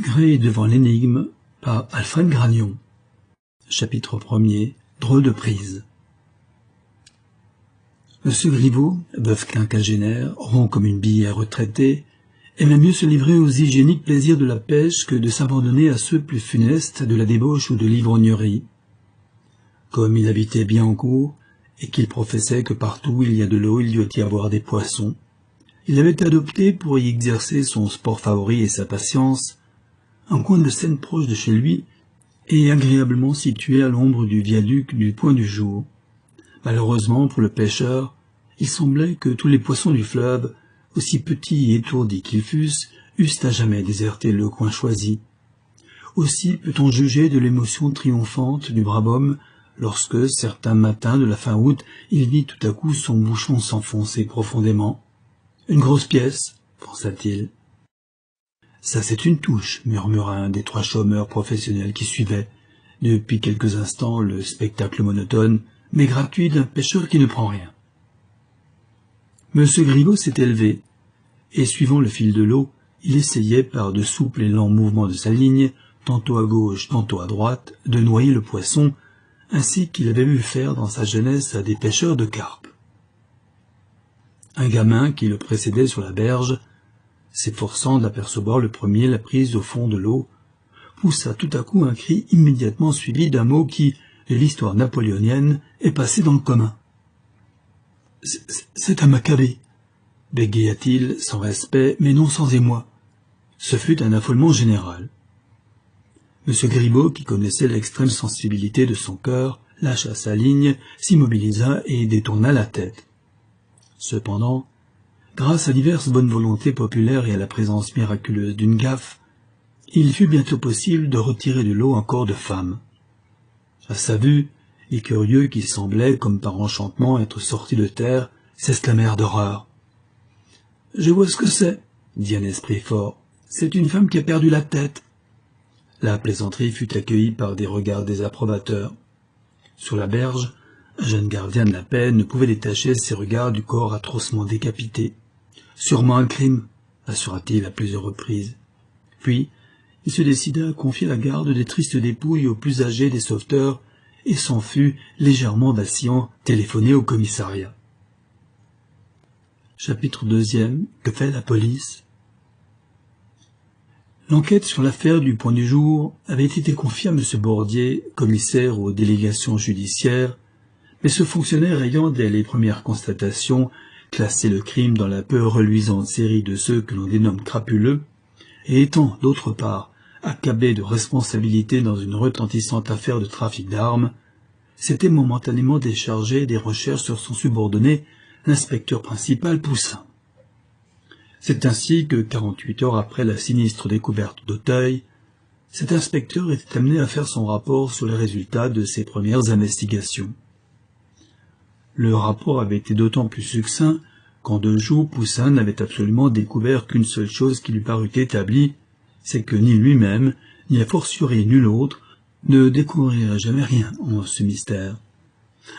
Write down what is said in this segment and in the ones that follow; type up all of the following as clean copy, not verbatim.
Gray devant l'énigme par Alfred Gragnon. Chapitre 1er. Drôle de prise. Monsieur Griveau, veuf quinquagénaire, rond comme une billière retraitée, aimait mieux se livrer aux hygiéniques plaisirs de la pêche que de s'abandonner à ceux plus funestes de la débauche ou de l'ivrognerie. Comme il habitait Biencourt, et qu'il professait que partout où il y a de l'eau il doit y avoir des poissons, il avait adopté pour y exercer son sport favori et sa patience un coin de Seine proche de chez lui et agréablement situé à l'ombre du viaduc du Point du Jour. Malheureusement pour le pêcheur, il semblait que tous les poissons du fleuve, aussi petits et étourdis qu'ils fussent, eussent à jamais déserté le coin choisi. Aussi peut-on juger de l'émotion triomphante du brave homme lorsque, certains matins de la fin août, il vit tout à coup son bouchon s'enfoncer profondément. « Une grosse pièce » pensa-t-il. « Ça c'est une touche » murmura un des trois chômeurs professionnels qui suivaient, depuis quelques instants, le spectacle monotone, mais gratuit d'un pêcheur qui ne prend rien. Monsieur Griveau s'était levé, et suivant le fil de l'eau, il essayait, par de souples et lents mouvements de sa ligne, tantôt à gauche, tantôt à droite, de noyer le poisson, ainsi qu'il avait vu faire dans sa jeunesse à des pêcheurs de carpes. Un gamin qui le précédait sur la berge, s'efforçant d'apercevoir le premier la prise au fond de l'eau, poussa tout à coup un cri immédiatement suivi d'un mot qui, de l'histoire napoléonienne, est passé dans le commun. « C'est un Maccabée !» bégaya-t-il sans respect, mais non sans émoi. Ce fut un affolement général. M. Griveau, qui connaissait l'extrême sensibilité de son cœur, lâcha sa ligne, s'immobilisa et détourna la tête. Cependant, grâce à diverses bonnes volontés populaires et à la présence miraculeuse d'une gaffe, il fut bientôt possible de retirer de l'eau un corps de femme. À sa vue, les curieux qui semblaient, comme par enchantement, être sortis de terre, s'exclamèrent d'horreur. « Je vois ce que c'est, » dit un esprit fort. « C'est une femme qui a perdu la tête. » La plaisanterie fut accueillie par des regards désapprobateurs. Sur la berge, un jeune gardien de la paix ne pouvait détacher ses regards du corps atrocement décapité. « Sûrement un crime, » assura-t-il à plusieurs reprises. Puis, il se décida à confier la garde des tristes dépouilles aux plus âgés des sauveteurs et s'en fut, légèrement vacillant, téléphoné au commissariat. Chapitre 2e. Que fait la police? L'enquête sur l'affaire du Point du Jour avait été confiée à M. Bordier, commissaire aux délégations judiciaires, mais ce fonctionnaire ayant, dès les premières constatations, classé le crime dans la peu reluisante série de ceux que l'on dénomme crapuleux, et étant, d'autre part, accablé de responsabilité dans une retentissante affaire de trafic d'armes, s'était momentanément déchargé des recherches sur son subordonné, l'inspecteur principal Poussin. C'est ainsi que, 48 heures après la sinistre découverte d'Auteuil, cet inspecteur était amené à faire son rapport sur les résultats de ses premières investigations. Le rapport avait été d'autant plus succinct qu'en 2 jours Poussin n'avait absolument découvert qu'une seule chose qui lui parut établie, c'est que ni lui-même, ni a fortiori nul autre, ne découvrirait jamais rien en ce mystère.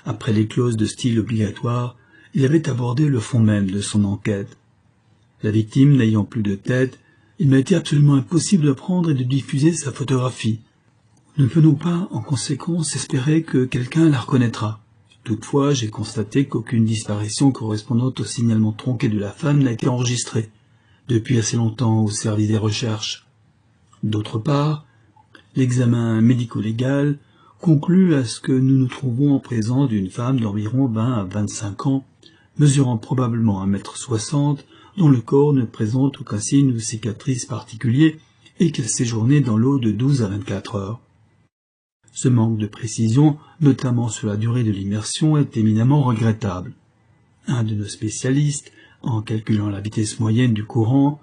Après les clauses de style obligatoire, il avait abordé le fond même de son enquête. La victime n'ayant plus de tête, il m'a été absolument impossible de prendre et de diffuser sa photographie. Nous ne pouvons pas, en conséquence, espérer que quelqu'un la reconnaîtra. Toutefois, j'ai constaté qu'aucune disparition correspondant au signalement tronqué de la femme n'a été enregistrée, depuis assez longtemps au service des recherches. D'autre part, l'examen médico-légal conclut à ce que nous nous trouvons en présence d'une femme d'environ 20 à 25 ans, mesurant probablement 1,60 m, dont le corps ne présente aucun signe ou cicatrice particulier et qu'elle séjournait dans l'eau de 12 à 24 heures. Ce manque de précision, notamment sur la durée de l'immersion, est éminemment regrettable. Un de nos spécialistes, en calculant la vitesse moyenne du courant,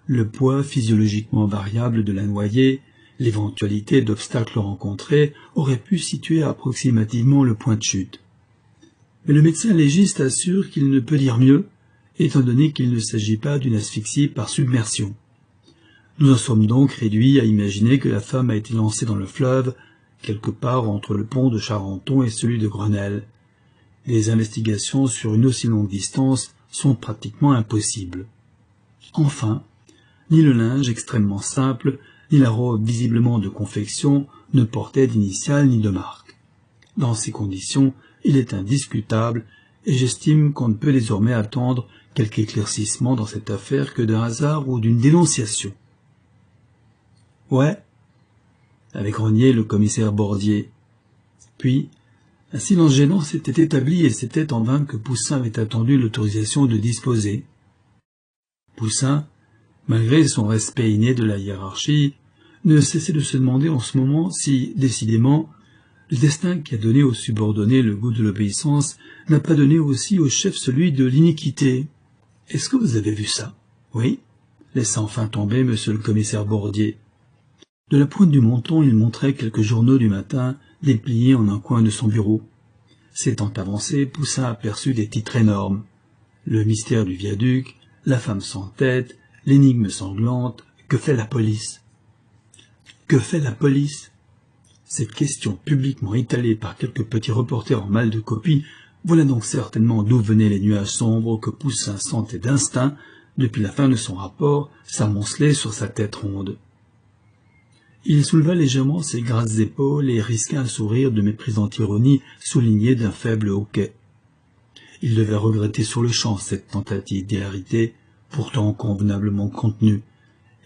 le poids physiologiquement variable de la noyée, l'éventualité d'obstacles rencontrés, aurait pu situer approximativement le point de chute. Mais le médecin légiste assure qu'il ne peut dire mieux, étant donné qu'il ne s'agit pas d'une asphyxie par submersion. Nous en sommes donc réduits à imaginer que la femme a été lancée dans le fleuve, quelque part entre le pont de Charenton et celui de Grenelle. Les investigations sur une aussi longue distance sont pratiquement impossibles. Enfin, ni le linge extrêmement simple, ni la robe visiblement de confection ne portait d'initiales ni de marque. Dans ces conditions, il est indiscutable, et j'estime qu'on ne peut désormais attendre quelque éclaircissement dans cette affaire que d'un hasard ou d'une dénonciation. « Ouais », avait grogné le commissaire Bordier. Puis, un silence gênant s'était établi et c'était en vain que Poussin avait attendu l'autorisation de disposer. Poussin, malgré son respect inné de la hiérarchie, ne cessait de se demander en ce moment si, décidément, le destin qui a donné aux subordonnés le goût de l'obéissance n'a pas donné aussi au chef celui de l'iniquité. « Est-ce que vous avez vu ça ?»« Oui », laissa enfin tomber monsieur le commissaire Bordier. De la pointe du menton, il montrait quelques journaux du matin dépliés en un coin de son bureau. S'étant avancé, Poussin aperçut des titres énormes. Le mystère du viaduc, la femme sans tête, l'énigme sanglante, que fait la police ? Que fait la police ? Cette question publiquement étalée par quelques petits reporters en mal de copie, voilà donc certainement d'où venaient les nuages sombres que Poussin sentait d'instinct, depuis la fin de son rapport, s'amonceler sur sa tête ronde. Il souleva légèrement ses grasses épaules et risqua un sourire de méprisante ironie souligné d'un faible hoquet. Il devait regretter sur le champ cette tentative d'hilarité, pourtant convenablement contenue.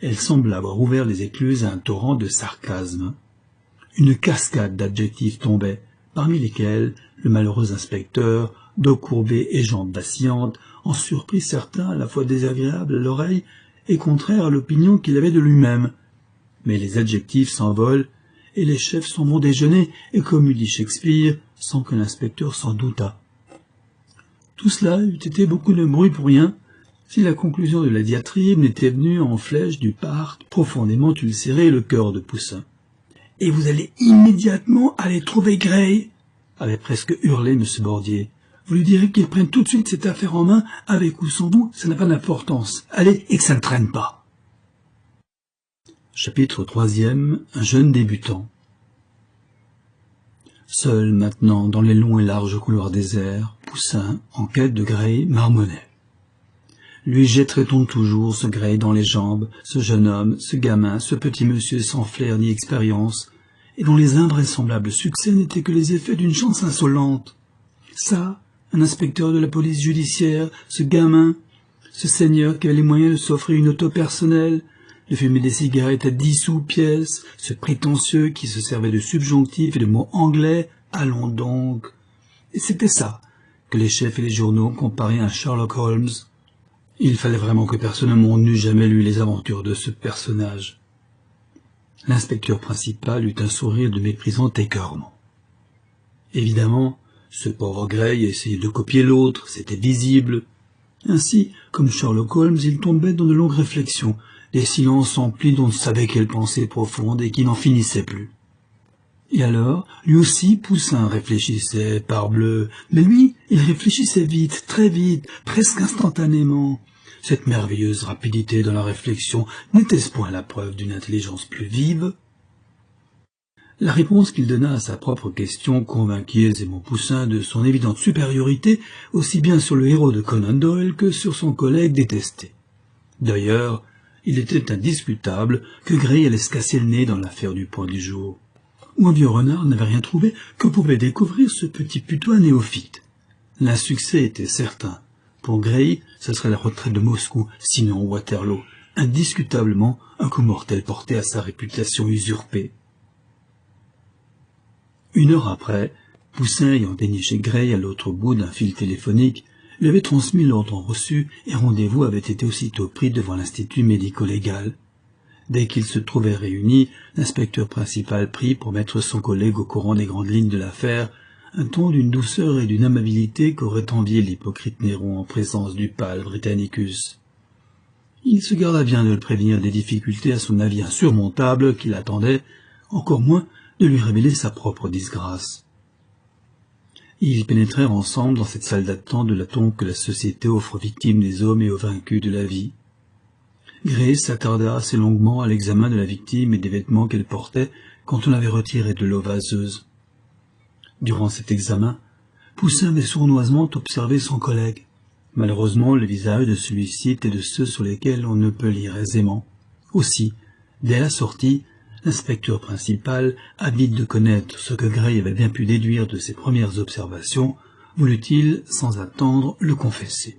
Elle semble avoir ouvert les écluses à un torrent de sarcasme. Une cascade d'adjectifs tombait, parmi lesquels le malheureux inspecteur, dos courbé et jambes vacillantes, en surprit certains à la fois désagréables à l'oreille et contraires à l'opinion qu'il avait de lui-même. Mais les adjectifs s'envolent, et les chefs s'en vont déjeuner, et comme eût dit Shakespeare, sans que l'inspecteur s'en doutât. Tout cela eût été beaucoup de bruit pour rien, si la conclusion de la diatribe n'était venue en flèche du part profondément ulcéré le cœur de Poussin. « Et vous allez immédiatement aller trouver Gray !» avait presque hurlé M. Bordier. « Vous lui direz qu'il prenne tout de suite cette affaire en main, avec ou sans vous, ça n'a pas d'importance. Allez, et que ça ne traîne pas !» Chapitre 3e. Un jeune débutant. Seul maintenant, dans les longs et larges couloirs déserts, Poussin, en quête de Gray, marmonnait. Lui jetterait-on toujours ce Gray dans les jambes, ce jeune homme, ce gamin, ce petit monsieur sans flair ni expérience, et dont les invraisemblables succès n'étaient que les effets d'une chance insolente. Ça, un inspecteur de la police judiciaire, ce gamin, ce seigneur qui avait les moyens de s'offrir une auto personnelle, de fumer des cigarettes à 10 sous pièce, ce prétentieux qui se servait de subjonctifs et de mots anglais, allons donc. Et c'était ça que les chefs et les journaux comparaient à Sherlock Holmes. Il fallait vraiment que personne au monde n'eût jamais lu les aventures de ce personnage. L'inspecteur principal eut un sourire de méprisant écœurement. Évidemment, ce pauvre Gray essayait de copier l'autre, c'était visible. Ainsi, comme Sherlock Holmes, il tombait dans de longues réflexions, des silences emplis d'on ne savait quelle pensée profonde et qui n'en finissaient plus. Et alors, lui aussi, Poussin réfléchissait, parbleu, mais lui, il réfléchissait vite, très vite, presque instantanément. Cette merveilleuse rapidité dans la réflexion n'était-ce point la preuve d'une intelligence plus vive ? La réponse qu'il donna à sa propre question convainquit aisément Poussin de son évidente supériorité, aussi bien sur le héros de Conan Doyle que sur son collègue détesté. D'ailleurs, il était indiscutable que Gray allait se casser le nez dans l'affaire du point du jour. Où un vieux renard n'avait rien trouvé, que pouvait découvrir ce petit putois néophyte. L'insuccès était certain. Pour Gray, ce serait la retraite de Moscou, sinon Waterloo. Indiscutablement, un coup mortel porté à sa réputation usurpée. Une heure après, Poussin ayant déniché Gray à l'autre bout d'un fil téléphonique, lui avait transmis l'ordre reçu et rendez-vous avait été aussitôt pris devant l'institut médico-légal. Dès qu'ils se trouvaient réunis, l'inspecteur principal prit, pour mettre son collègue au courant des grandes lignes de l'affaire, un ton d'une douceur et d'une amabilité qu'aurait envié l'hypocrite Néron en présence du pâle Britannicus. Il se garda bien de le prévenir des difficultés à son avis insurmontables qui l'attendaient, encore moins de lui révéler sa propre disgrâce. Ils pénétrèrent ensemble dans cette salle d'attente de la tombe que la société offre aux victimes des hommes et aux vaincus de la vie. Gray s'attarda assez longuement à l'examen de la victime et des vêtements qu'elle portait quand on l'avait retirée de l'eau vaseuse. Durant cet examen, Poussin avait sournoisement observé son collègue. Malheureusement, le visage de celui-ci était de ceux sur lesquels on ne peut lire aisément. Aussi, Dès la sortie, l'inspecteur principal, avide de connaître ce que Gray avait bien pu déduire de ses premières observations, voulut-il, sans attendre, le confesser.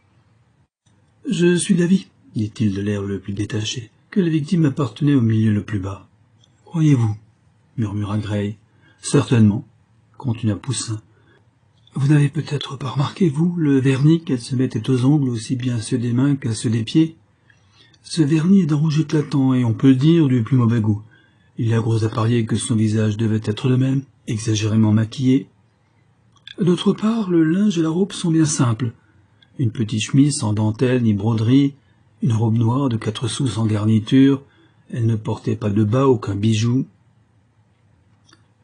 « Je suis d'avis, dit-il de l'air le plus détaché, que la victime appartenait au milieu le plus bas. »« Croyez-vous » murmura Gray. « Certainement, » continua Poussin. « Vous n'avez peut-être pas remarqué, vous, le vernis qu'elle se mettait aux ongles, aussi bien ceux des mains qu'à ceux des pieds ? Ce vernis est d'un rouge éclatant, et on peut le dire du plus mauvais goût. Il y a gros à parier que son visage devait être le même, exagérément maquillé. D'autre part, le linge et la robe sont bien simples. Une petite chemise sans dentelle ni broderie, une robe noire de 4 sous sans garniture, elle ne portait pas de bas, aucun bijou. »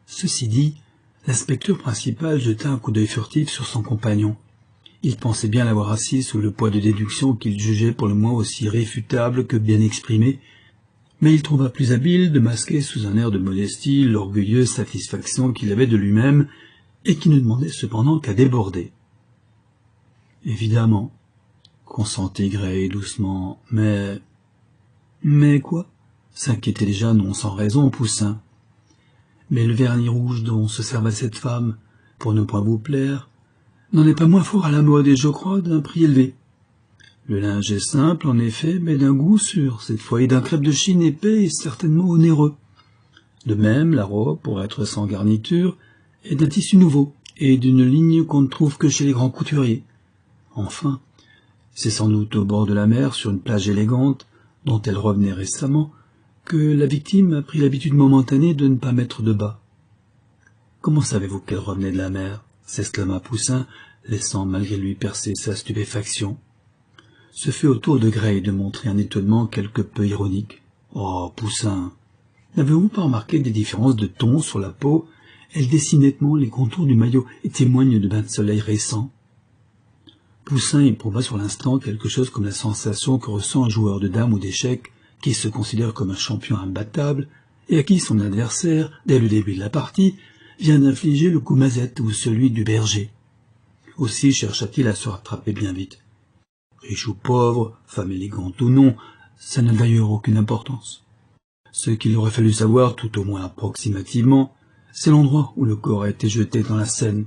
Ceci dit, l'inspecteur principal jeta un coup d'œil furtif sur son compagnon. Il pensait bien l'avoir assis sous le poids de déductions qu'il jugeait pour le moins aussi réfutables que bien exprimées, mais il trouva plus habile de masquer sous un air de modestie l'orgueilleuse satisfaction qu'il avait de lui-même et qui ne demandait cependant qu'à déborder. « Évidemment, » consentit Gray doucement, « mais... »« Mais quoi ?» s'inquiétait déjà non sans raison Poussin. « Mais le vernis rouge dont se servait cette femme, pour ne point vous plaire, n'en est pas moins fort à la mode et, je crois, d'un prix élevé. Le linge est simple, en effet, mais d'un goût sûr, cette fois, et d'un crêpe de Chine épais et certainement onéreux. De même, la robe, pour être sans garniture, est d'un tissu nouveau, et d'une ligne qu'on ne trouve que chez les grands couturiers. Enfin, c'est sans doute au bord de la mer, sur une plage élégante, dont elle revenait récemment, que la victime a pris l'habitude momentanée de ne pas mettre de bas. « Comment savez-vous qu'elle revenait de la mer ?» s'exclama Poussin, laissant malgré lui percer sa stupéfaction. Ce fut au tour de Gray de montrer un étonnement quelque peu ironique. « Oh, Poussin, n'avez-vous pas remarqué des différences de ton sur la peau ? Elle dessine nettement les contours du maillot et témoigne de bains de soleil récents. » Poussin éprouva sur l'instant quelque chose comme la sensation que ressent un joueur de dames ou d'échecs qui se considère comme un champion imbattable et à qui son adversaire, dès le début de la partie, vient d'infliger le coup mazette ou celui du berger. Aussi chercha-t-il à se rattraper bien vite. Riche ou pauvre, femme élégante ou non, ça n'a d'ailleurs aucune importance. Ce qu'il aurait fallu savoir, tout au moins approximativement, c'est l'endroit où le corps a été jeté dans la Seine.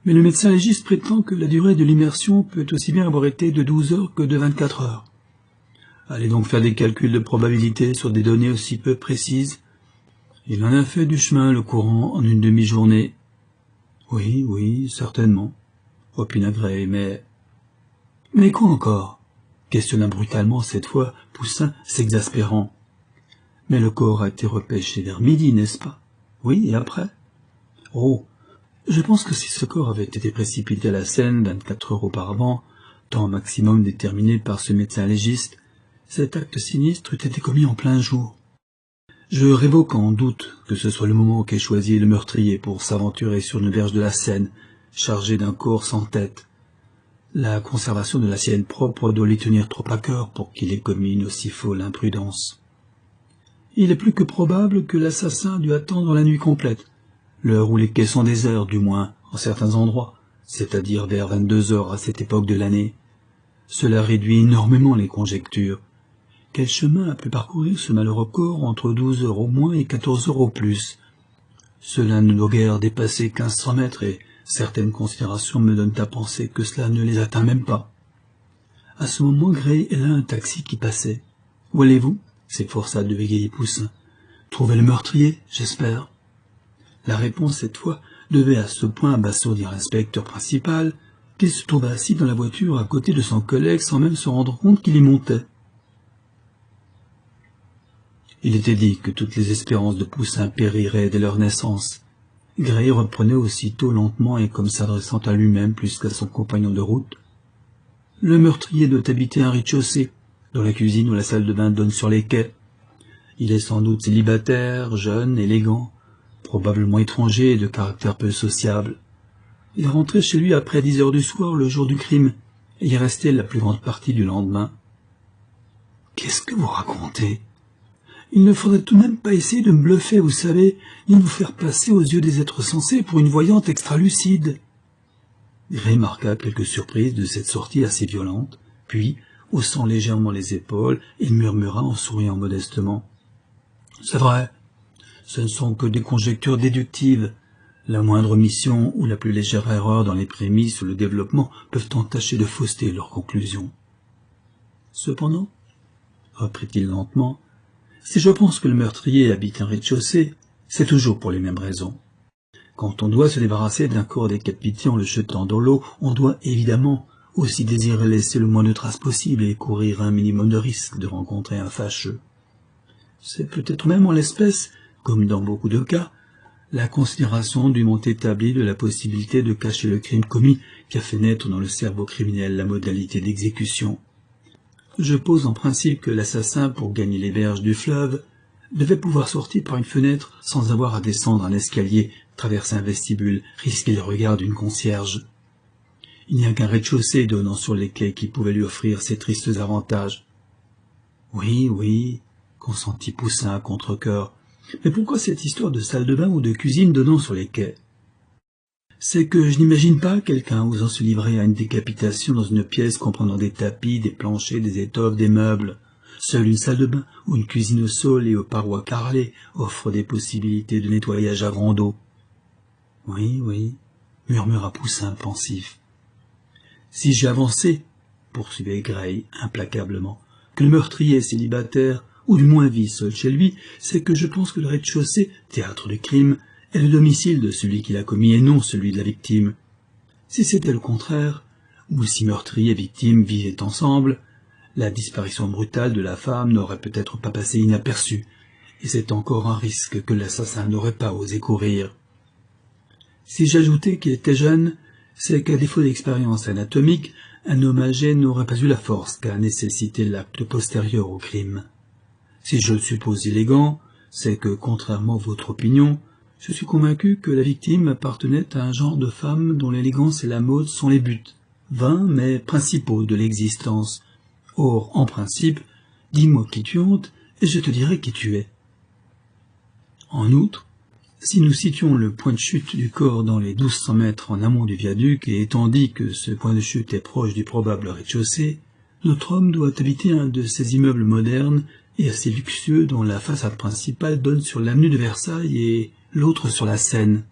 Mais le médecin légiste prétend que la durée de l'immersion peut aussi bien avoir été de 12 heures que de 24 heures. Allez donc faire des calculs de probabilité sur des données aussi peu précises. Il en a fait du chemin le courant en une demi-journée. Oui, certainement, opina Gray, mais... Mais quoi encore ? Questionna brutalement cette fois Poussin, s'exaspérant. Mais le corps a été repêché vers midi, n'est-ce pas ? Oui, et après ? Oh, je pense que si ce corps avait été précipité à la Seine 24 heures auparavant, temps maximum déterminé par ce médecin légiste, cet acte sinistre eût été commis en plein jour. Je révoque en doute que ce soit le moment qu'ait choisi le meurtrier pour s'aventurer sur une berge de la Seine, chargé d'un corps sans tête. La conservation de la sienne propre doit lui tenir trop à cœur pour qu'il ait commis une aussi folle imprudence. Il est plus que probable que l'assassin dut attendre la nuit complète, l'heure où les quais sont déserts, du moins en certains endroits, c'est-à-dire vers 22 heures à cette époque de l'année. Cela réduit énormément les conjectures. Quel chemin a pu parcourir ce malheureux corps entre 12 heures au moins et 14 heures au plus? Cela ne doit guère dépasser 1500 mètres et certaines considérations me donnent à penser que cela ne les atteint même pas. À ce moment, Gray est là un taxi qui passait. « Où allez-vous » s'efforça de bégayer Poussin. « Trouver le meurtrier, j'espère. » La réponse, cette fois, devait à ce point abasourdir l'inspecteur principal qu'il se trouva assis dans la voiture à côté de son collègue sans même se rendre compte qu'il y montait. Il était dit que toutes les espérances de Poussin périraient dès leur naissance. Gray reprenait aussitôt lentement et comme s'adressant à lui-même plus qu'à son compagnon de route. « Le meurtrier doit habiter un rez-de-chaussée, dont la cuisine ou la salle de bain donnent sur les quais. Il est sans doute célibataire, jeune, élégant, probablement étranger et de caractère peu sociable. Il rentrait chez lui après 10 heures du soir le jour du crime, et y restait la plus grande partie du lendemain. »« Qu'est-ce que vous racontez ? Il ne faudrait tout de même pas essayer de me bluffer, vous savez, ni de vous faire passer aux yeux des êtres sensés pour une voyante extra-lucide. » Gray marqua quelques surprises de cette sortie assez violente, puis, haussant légèrement les épaules, il murmura en souriant modestement. « C'est vrai, ce ne sont que des conjectures déductives. La moindre omission ou la plus légère erreur dans les prémices ou le développement peuvent entacher de fausseté leurs conclusions. Cependant, reprit-il lentement, si je pense que le meurtrier habite un rez-de-chaussée, c'est toujours pour les mêmes raisons. Quand on doit se débarrasser d'un corps décapité en le jetant dans l'eau, on doit évidemment aussi désirer laisser le moins de traces possible et courir un minimum de risque de rencontrer un fâcheux. C'est peut-être même en l'espèce, comme dans beaucoup de cas, la considération dûment établie de la possibilité de cacher le crime commis qui a fait naître dans le cerveau criminel la modalité d'exécution. Je pose en principe que l'assassin, pour gagner les berges du fleuve, devait pouvoir sortir par une fenêtre sans avoir à descendre un escalier, traverser un vestibule, risquer le regard d'une concierge. Il n'y a qu'un rez-de-chaussée donnant sur les quais qui pouvait lui offrir ces tristes avantages. Oui, oui, consentit Poussin à contre-cœur. Mais pourquoi cette histoire de salle de bain ou de cuisine donnant sur les quais? C'est que je n'imagine pas quelqu'un osant se livrer à une décapitation dans une pièce comprenant des tapis, des planchers, des étoffes, des meubles. Seule une salle de bain ou une cuisine au sol et aux parois carrelées offre des possibilités de nettoyage à grande eau. Oui, oui, murmura Poussin pensif. Si j'ai avancé, poursuivait Gray implacablement, que le meurtrier est célibataire, ou du moins vit seul chez lui, c'est que je pense que le rez-de-chaussée, théâtre de crime, est le domicile de celui qui l'a commis et non celui de la victime. Si c'était le contraire, ou si meurtrier et victime vivaient ensemble, la disparition brutale de la femme n'aurait peut-être pas passé inaperçue, et c'est encore un risque que l'assassin n'aurait pas osé courir. Si j'ajoutais qu'il était jeune, c'est qu'à défaut d'expérience anatomique, un homme âgé n'aurait pas eu la force qu'a nécessité l'acte postérieur au crime. Si je le suppose élégant, c'est que, contrairement à votre opinion, je suis convaincu que la victime appartenait à un genre de femme dont l'élégance et la mode sont les buts, vains mais principaux de l'existence. Or, en principe, dis-moi qui tu hontes, et je te dirai qui tu es. En outre, si nous situons le point de chute du corps dans les 1200 mètres en amont du viaduc, et étant dit que ce point de chute est proche du probable rez-de-chaussée, notre homme doit habiter un de ces immeubles modernes et assez luxueux dont la façade principale donne sur l'avenue de Versailles et l'autre sur la Seine.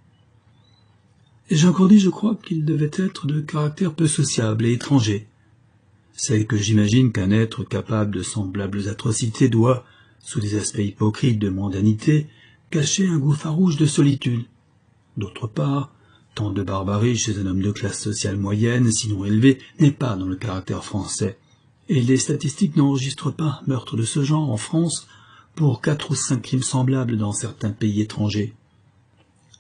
Et j'ai encore dit, je crois, qu'il devait être de caractère peu sociable et étranger. C'est que j'imagine qu'un être capable de semblables atrocités doit, sous des aspects hypocrites de mondanité, cacher un goût farouche de solitude. D'autre part, tant de barbarie chez un homme de classe sociale moyenne, sinon élevée, n'est pas dans le caractère français, et les statistiques n'enregistrent pas meurtre de ce genre en France pour 4 ou 5 crimes semblables dans certains pays étrangers.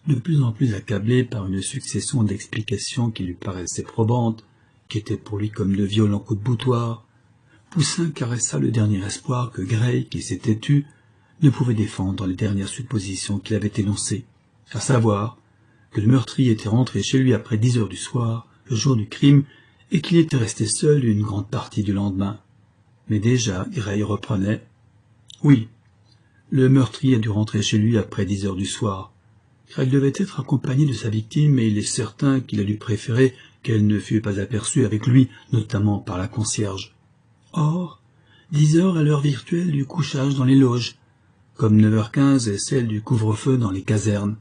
De plus en plus accablé par une succession d'explications qui lui paraissaient probantes, qui étaient pour lui comme de violents coups de boutoir, Poussin caressa le dernier espoir que Gray, qui s'était tu, ne pouvait défendre dans les dernières suppositions qu'il avait énoncées, à savoir que le meurtrier était rentré chez lui après 10 heures du soir, le jour du crime, et qu'il était resté seul une grande partie du lendemain. Mais déjà, Gray reprenait. Oui, le meurtrier a dû rentrer chez lui après 10 heures du soir, car il devait être accompagné de sa victime, et il est certain qu'il a dû préférer qu'elle ne fût pas aperçue avec lui, notamment par la concierge. Or, 10 heures est l'heure virtuelle du couchage dans les loges, comme 9h15 est celle du couvre-feu dans les casernes.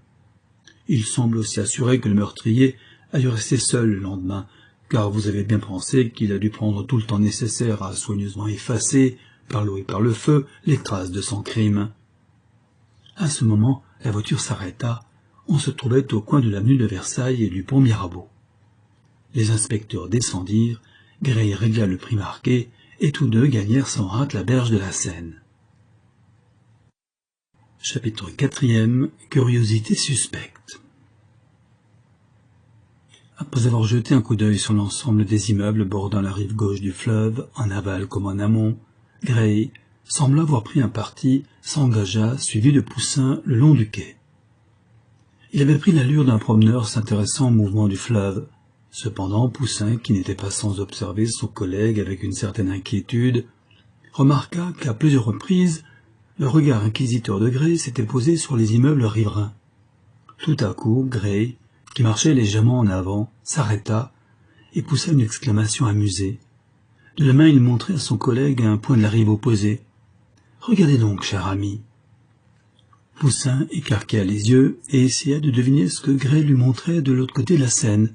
Il semble aussi assuré que le meurtrier a dû rester seul le lendemain, car vous avez bien pensé qu'il a dû prendre tout le temps nécessaire à soigneusement effacer, par l'eau et par le feu, les traces de son crime. À ce moment, la voiture s'arrêta. On se trouvait au coin de l'avenue de Versailles et du pont Mirabeau. Les inspecteurs descendirent, Gray régla le prix marqué, et tous deux gagnèrent sans rate la berge de la Seine. Chapitre 4. Curiosité suspecte. Après avoir jeté un coup d'œil sur l'ensemble des immeubles bordant la rive gauche du fleuve, en aval comme en amont, Gray sembla avoir pris un parti, s'engagea, suivi de Poussin, le long du quai. Il avait pris l'allure d'un promeneur s'intéressant au mouvement du fleuve. Cependant, Poussin, qui n'était pas sans observer son collègue avec une certaine inquiétude, remarqua qu'à plusieurs reprises, le regard inquisiteur de Gray s'était posé sur les immeubles riverains. Tout à coup, Gray, qui marchait légèrement en avant, s'arrêta et poussa une exclamation amusée. De la main, il montrait à son collègue un point de la rive opposée. « Regardez donc, cher ami. » Poussin écarquilla les yeux et essaya de deviner ce que Gray lui montrait de l'autre côté de la scène.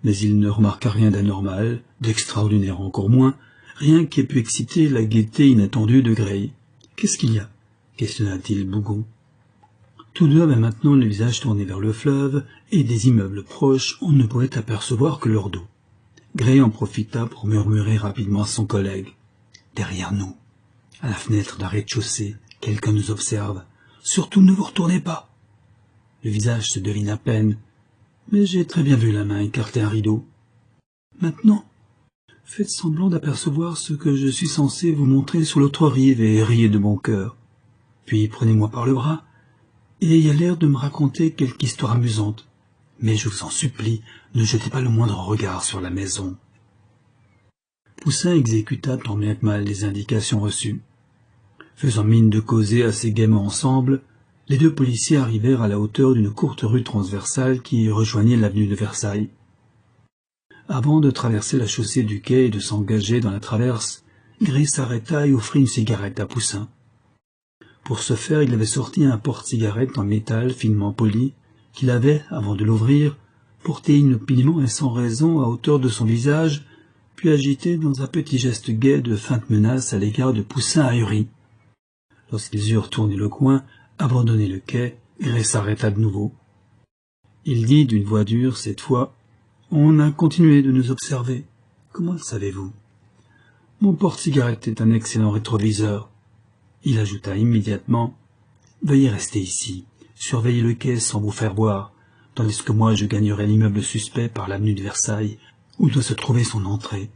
Mais il ne remarqua rien d'anormal, d'extraordinaire encore moins, rien qui ait pu exciter la gaieté inattendue de Gray. « Qu'est-ce qu'il y a » questionna-t-il Bougon. Tous deux avaient maintenant le visage tourné vers le fleuve, et des immeubles proches, on ne pouvait apercevoir que leur dos. Gray en profita pour murmurer rapidement à son collègue. « Derrière nous, à la fenêtre d'un rez-de-chaussée, quelqu'un nous observe. Surtout ne vous retournez pas. » Le visage se devine à peine, mais j'ai très bien vu la main écarter un rideau. « Maintenant, faites semblant d'apercevoir ce que je suis censé vous montrer sur l'autre rive et riez de bon cœur. Puis prenez-moi par le bras, et ayez l'air de me raconter quelque histoire amusante. Mais je vous en supplie, ne jetez pas le moindre regard sur la maison. » Poussin exécuta tant bien que mal les indications reçues. Faisant mine de causer assez gaiement ensemble, les deux policiers arrivèrent à la hauteur d'une courte rue transversale qui rejoignait l'avenue de Versailles. Avant de traverser la chaussée du quai et de s'engager dans la traverse, Gray s'arrêta et offrit une cigarette à Poussin. Pour ce faire, il avait sorti un porte-cigarette en métal finement poli, qu'il avait, avant de l'ouvrir, porté inopinément et sans raison à hauteur de son visage, puis agité dans un petit geste gai de feinte menace à l'égard de Poussin ahuri. Lorsqu'ils eurent tourné le coin, abandonné le quai, Gray s'arrêta de nouveau. Il dit d'une voix dure cette fois, « On a continué de nous observer. Comment le savez-vous ? Mon porte-cigarette est un excellent rétroviseur. » Il ajouta immédiatement, « Veuillez rester ici, surveillez le quai sans vous faire voir, tandis que moi je gagnerai l'immeuble suspect par l'avenue de Versailles, où doit se trouver son entrée. »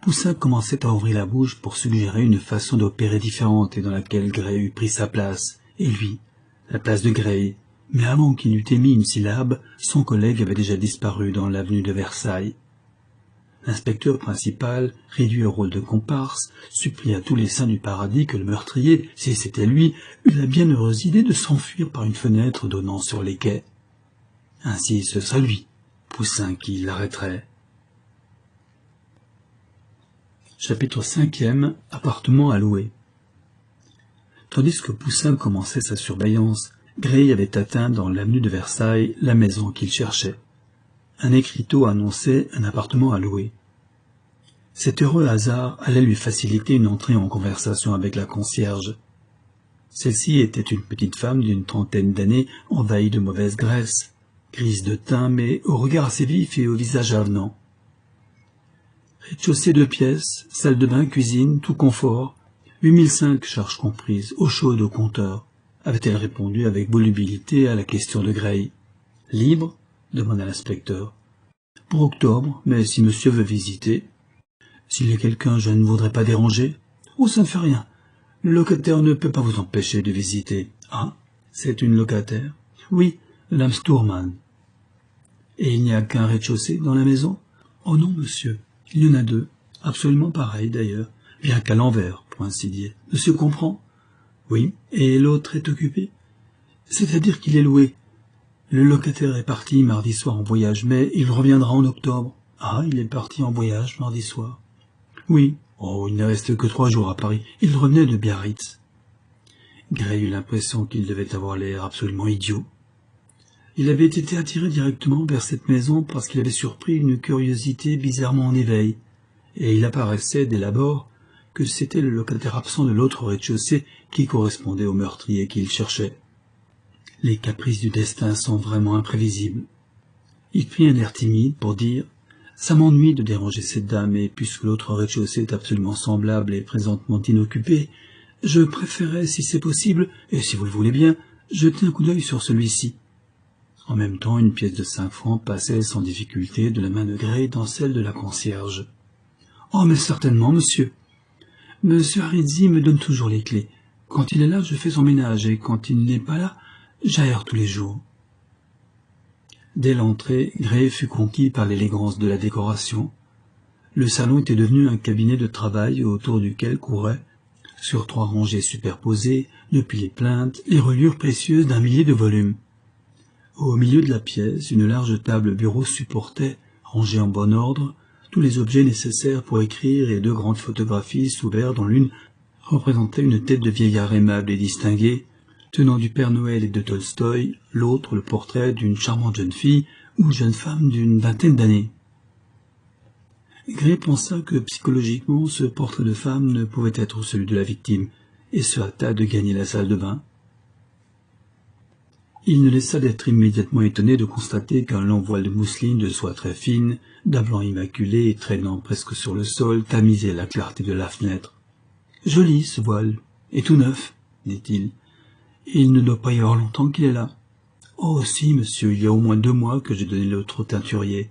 Poussin commençait à ouvrir la bouche pour suggérer une façon d'opérer différente et dans laquelle Gray eût pris sa place, et lui, la place de Gray, mais avant qu'il eût émis une syllabe, son collègue avait déjà disparu dans l'avenue de Versailles. L'inspecteur principal, réduit au rôle de comparse, supplia tous les saints du paradis que le meurtrier, si c'était lui, eut la bienheureuse idée de s'enfuir par une fenêtre donnant sur les quais. Ainsi ce serait lui, Poussin, qui l'arrêterait. Chapitre 5e. Appartement à louer. Tandis que Poussin commençait sa surveillance, Gray avait atteint dans l'avenue de Versailles la maison qu'il cherchait. Un écriteau annonçait un appartement à louer. Cet heureux hasard allait lui faciliter une entrée en conversation avec la concierge. Celle-ci était une petite femme d'une trentaine d'années, envahie de mauvaise graisse, grise de teint mais au regard assez vif et au visage avenant. Rez-de-chaussée 2 pièces, salle de bain, cuisine, tout confort, 8005 charges comprises, eau chaude au compteur, avait-elle répondu avec volubilité à la question de Gray. « Libre ?» demanda l'inspecteur. « Pour octobre, mais si monsieur veut visiter. »« S'il y a quelqu'un, je ne voudrais pas déranger. »« Oh, ça ne fait rien. Le locataire ne peut pas vous empêcher de visiter. »« Ah, c'est une locataire ?»« Oui, madame Stourman. »« Et il n'y a qu'un rez-de-chaussée dans la maison ?»« Oh non, monsieur. Il y en a 2, absolument pareils d'ailleurs, bien qu'à l'envers, pour ainsi dire. Monsieur comprend ? Oui, et l'autre est occupé ? C'est-à-dire qu'il est loué. Le locataire est parti mardi soir en voyage, mais il reviendra en octobre. Ah, il est parti en voyage mardi soir. Oui, oh, il ne reste que 3 jours à Paris. Il revenait de Biarritz. Gray eut l'impression qu'il devait avoir l'air absolument idiot. Il avait été attiré directement vers cette maison parce qu'il avait surpris une curiosité bizarrement en éveil, et il apparaissait dès l'abord que c'était le locataire absent de l'autre rez-de-chaussée qui correspondait au meurtrier qu'il cherchait. Les caprices du destin sont vraiment imprévisibles. Il prit un air timide pour dire « Ça m'ennuie de déranger cette dame, et puisque l'autre rez-de-chaussée est absolument semblable et présentement inoccupé, je préférerais, si c'est possible, et si vous le voulez bien, jeter un coup d'œil sur celui-ci. » En même temps, une pièce de 5 francs passait sans difficulté de la main de Gray dans celle de la concierge. « Oh, mais certainement, monsieur. Monsieur Arizzi me donne toujours les clés. Quand il est là, je fais son ménage, et quand il n'est pas là, j'aère tous les jours. » Dès l'entrée, Gray fut conquis par l'élégance de la décoration. Le salon était devenu un cabinet de travail autour duquel couraient, sur 3 rangées superposées, depuis les plaintes, les reliures précieuses d'1 millier de volumes. Au milieu de la pièce, une large table bureau supportait, rangée en bon ordre, tous les objets nécessaires pour écrire et 2 grandes photographies sous verre dont l'une représentait une tête de vieillard aimable et distingué, tenant du Père Noël et de Tolstoï, l'autre le portrait d'une charmante jeune fille ou jeune femme d'une vingtaine d'années. Gray pensa que psychologiquement ce portrait de femme ne pouvait être celui de la victime, et se hâta de gagner la salle de bain. Il ne laissa d'être immédiatement étonné de constater qu'un long voile de mousseline de soie très fine, d'un blanc immaculé et traînant presque sur le sol, tamisait la clarté de la fenêtre. « Joli, ce voile, et tout neuf, » dit-il. « Il ne doit pas y avoir longtemps qu'il est là. »« Oh, si, monsieur, il y a au moins 2 mois que j'ai donné l'autre au teinturier.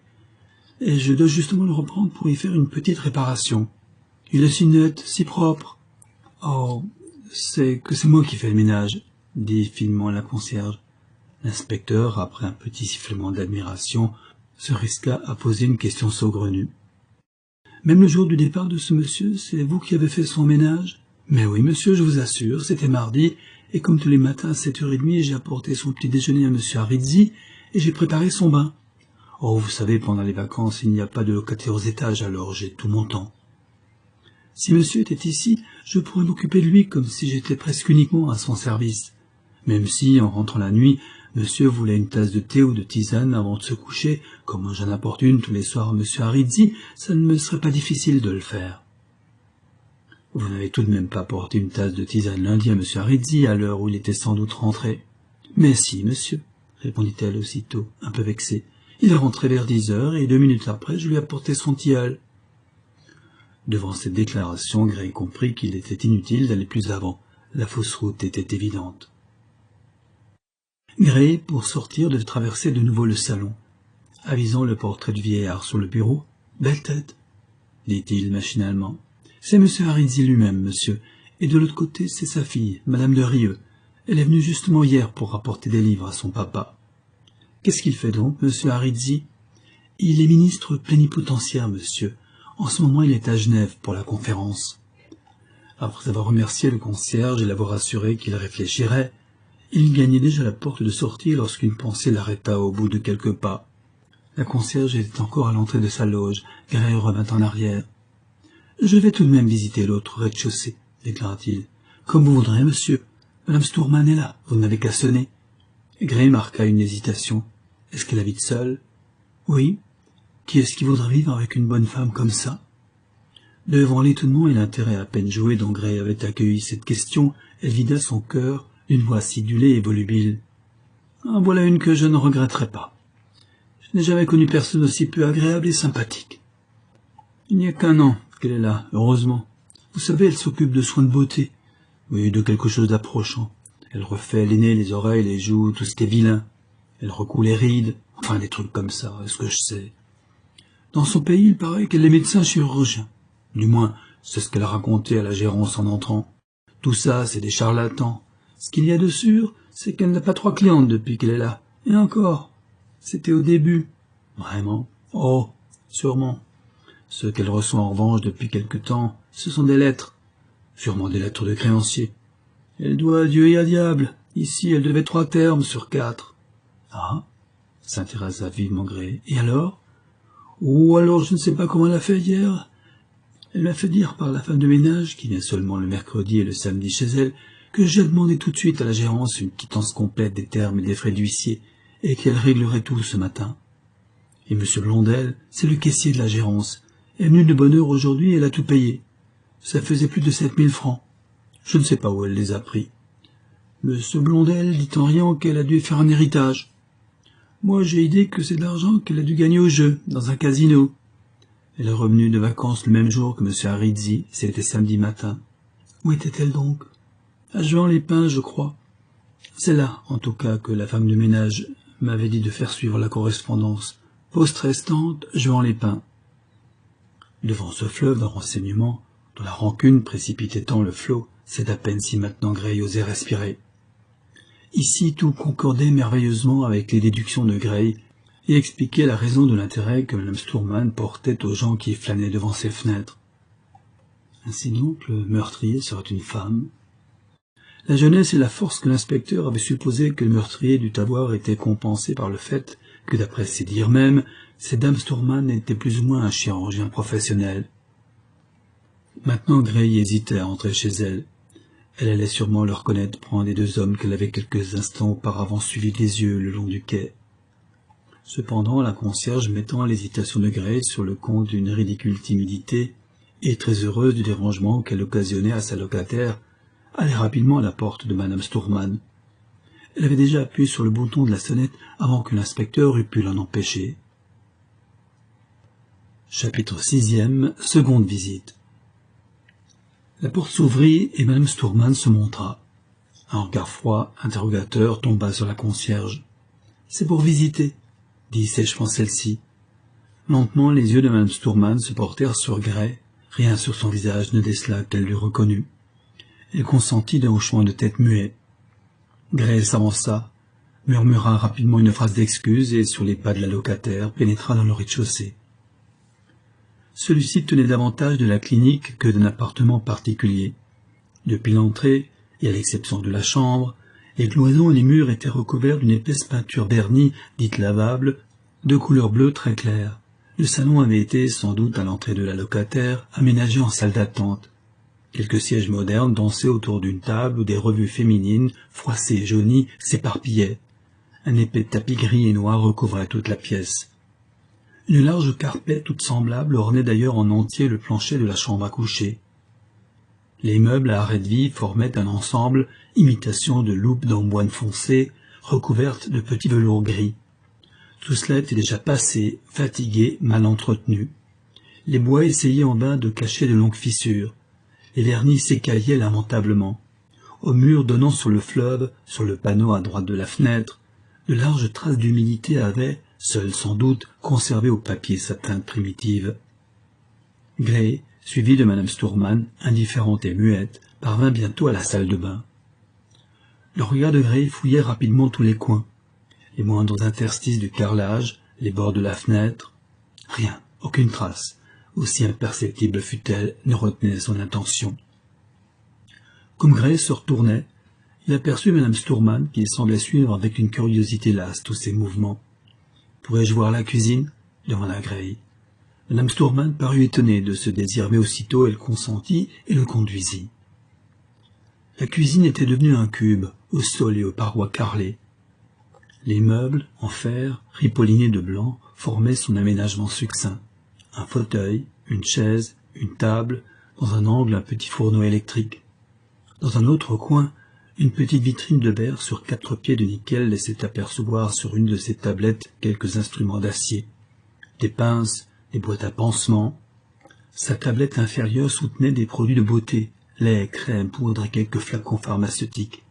Et je dois justement le reprendre pour y faire une petite réparation. Il est si net, si propre. »« Oh, c'est moi qui fais le ménage, » dit finement la concierge. L'inspecteur, après un petit sifflement d'admiration, se risqua à poser une question saugrenue. « Même le jour du départ de ce monsieur, c'est vous qui avez fait son ménage ?»« Mais oui, monsieur, je vous assure, c'était mardi, et comme tous les matins à 7h30, j'ai apporté son petit déjeuner à monsieur Arizzi, et j'ai préparé son bain. Oh, vous savez, pendant les vacances, il n'y a pas de locataire aux étages, alors j'ai tout mon temps. Si monsieur était ici, je pourrais m'occuper de lui comme si j'étais presque uniquement à son service. Même si, en rentrant la nuit, monsieur voulait une tasse de thé ou de tisane avant de se coucher, comme j'en apporte une tous les soirs à monsieur Arizzi, ça ne me serait pas difficile de le faire. » « Vous n'avez tout de même pas apporté une tasse de tisane lundi à monsieur Arizzi, à l'heure où il était sans doute rentré. »« Mais si, monsieur, » répondit-elle aussitôt, un peu vexée. « Il est rentré vers 10h, et 2 minutes après, je lui ai apporté son tilleul. » Devant cette déclaration, Gray comprit qu'il était inutile d'aller plus avant. La fausse route était évidente. Gray, pour sortir, devait traverser de nouveau le salon. Avisant le portrait du vieillard sur le bureau, « Belle tête, » dit-il machinalement. « C'est monsieur Arizzi lui-même, monsieur, et de l'autre côté, c'est sa fille, madame de Rieux. Elle est venue justement hier pour rapporter des livres à son papa. »« Qu'est-ce qu'il fait donc, monsieur Arizzi ?»« Il est ministre plénipotentiaire, monsieur. En ce moment, il est à Genève pour la conférence. » Après avoir remercié le concierge et l'avoir assuré qu'il réfléchirait, il gagnait déjà la porte de sortie lorsqu'une pensée l'arrêta au bout de quelques pas. La concierge était encore à l'entrée de sa loge. Gray revint en arrière. « Je vais tout de même visiter l'autre rez-de-chaussée, » déclara-t-il. « Comme vous voudrez, monsieur. Madame Stourman est là, vous n'avez qu'à sonner. » Gray marqua une hésitation. « Est-ce qu'elle habite seule ?»« Oui. Qui est-ce qui voudrait vivre avec une bonne femme comme ça ?» Devant l'étonnement et l'intérêt à peine joué dont Gray avait accueilli cette question, elle vida son cœur d'une voix acidulée et volubile. « Ah, voilà une que je ne regretterai pas. Je n'ai jamais connu personne aussi peu agréable et sympathique. Il n'y a qu'un an qu'elle est là, heureusement. Vous savez, elle s'occupe de soins de beauté. Oui, de quelque chose d'approchant. Elle refait les nez, les oreilles, les joues, tout ce qui est vilain. Elle recoud les rides, enfin des trucs comme ça, est-ce que je sais. Dans son pays, il paraît qu'elle est médecin chirurgien. Du moins, c'est ce qu'elle a raconté à la gérance en entrant. Tout ça, c'est des charlatans. Ce qu'il y a de sûr, c'est qu'elle n'a pas 3 clientes depuis qu'elle est là. Et encore, c'était au début. Vraiment? Oh, sûrement. Ce qu'elle reçoit en revanche depuis quelque temps, ce sont des lettres. Sûrement des lettres de créanciers. Elle doit à Dieu et à diable. Ici, elle devait 3 termes sur 4. Ah, s'intéressa vivement Gray. Et alors? Oh, alors je ne sais pas comment elle a fait hier. Elle m'a fait dire par la femme de ménage, qui vient seulement le mercredi et le samedi chez elle, que j'ai demandé tout de suite à la gérance une quittance complète des termes et des frais d'huissier, et qu'elle réglerait tout ce matin. Et M. Blondel, c'est le caissier de la gérance, est venu de bonne heure aujourd'hui et elle a tout payé. Ça faisait plus de 7000 francs. Je ne sais pas où elle les a pris. M. Blondel dit en riant qu'elle a dû faire un héritage. Moi, j'ai idée que c'est de l'argent qu'elle a dû gagner au jeu, dans un casino. Elle est revenue de vacances le même jour que M. Arizzi, c'était samedi matin. Où était-elle donc? À Juan-les-Pins, je crois. C'est là, en tout cas, que la femme de ménage m'avait dit de faire suivre la correspondance. Poste restante, Juan-les-Pins. Devant ce fleuve de renseignements, dont la rancune précipitait tant le flot, c'est à peine si maintenant Gray osait respirer. Ici, tout concordait merveilleusement avec les déductions de Gray, et expliquait la raison de l'intérêt que Mme Stourman portait aux gens qui flânaient devant ses fenêtres. Ainsi donc, le meurtrier serait une femme. La jeunesse et la force que l'inspecteur avait supposé que le meurtrier dut avoir étaient compensées par le fait que d'après ses dires mêmes, cette dame Stourman était plus ou moins un chirurgien professionnel. Maintenant Gray hésitait à entrer chez elle. Elle allait sûrement le reconnaître prendre les deux hommes qu'elle avait quelques instants auparavant suivis des yeux le long du quai. Cependant, la concierge, mettant l'hésitation de Gray sur le compte d'une ridicule timidité, et très heureuse du dérangement qu'elle occasionnait à sa locataire, allait rapidement à la porte de madame Stourman. Elle avait déjà appuyé sur le bouton de la sonnette avant que l'inspecteur eût pu l'en empêcher. Chapitre 6e, seconde visite. La porte s'ouvrit et madame Stourman se montra. Un regard froid, interrogateur, tomba sur la concierge. « C'est pour visiter, » dit sèchement celle-ci. Lentement, les yeux de madame Stourman se portèrent sur Gray. Rien sur son visage ne décela qu'elle l'eût reconnu. Elle consentit d'un hochement de tête muet. Gray s'avança, murmura rapidement une phrase d'excuse et, sur les pas de la locataire, pénétra dans le rez-de-chaussée. Celui-ci tenait davantage de la clinique que d'un appartement particulier. Depuis l'entrée, et à l'exception de la chambre, les cloisons et les murs étaient recouverts d'une épaisse peinture vernie, dite lavable, de couleur bleue très claire. Le salon avait été, sans doute à l'entrée de la locataire, aménagé en salle d'attente. Quelques sièges modernes dansaient autour d'une table où des revues féminines, froissées et jaunies, s'éparpillaient. Un épais tapis gris et noir recouvrait toute la pièce. Une large carpette toute semblable ornait d'ailleurs en entier le plancher de la chambre à coucher. Les meubles à arêtes vives formaient un ensemble, imitation de loupes d'amboine foncée, recouvertes de petits velours gris. Tout cela était déjà passé, fatigué, mal entretenu. Les bois essayaient en vain de cacher de longues fissures. Les vernis s'écaillaient lamentablement. Au mur donnant sur le fleuve, sur le panneau à droite de la fenêtre, de larges traces d'humidité avaient, seules sans doute, conservé au papier sa teinte primitive. Gray, suivi de madame Stourman, indifférente et muette, parvint bientôt à la salle de bain. Le regard de Gray fouillait rapidement tous les coins. Les moindres interstices du carrelage, les bords de la fenêtre. Rien, aucune trace, aussi imperceptible fût-elle, ne retenait son intention. Comme Gray se retournait, il aperçut madame Stourman qui semblait suivre avec une curiosité lasse tous ses mouvements. « Pourrais-je voir la cuisine » demanda Gray. Madame Stourman parut étonnée de ce désir, mais aussitôt elle consentit et le conduisit. La cuisine était devenue un cube, au sol et aux parois carrelées. Les meubles, en fer, ripollinés de blanc, formaient son aménagement succinct. Un fauteuil, une chaise, une table, dans un angle un petit fourneau électrique. Dans un autre coin, une petite vitrine de verre sur 4 pieds de nickel laissait apercevoir sur une de ces tablettes quelques instruments d'acier. Des pinces, des boîtes à pansements. Sa tablette inférieure soutenait des produits de beauté, lait, crème, poudre et quelques flacons pharmaceutiques.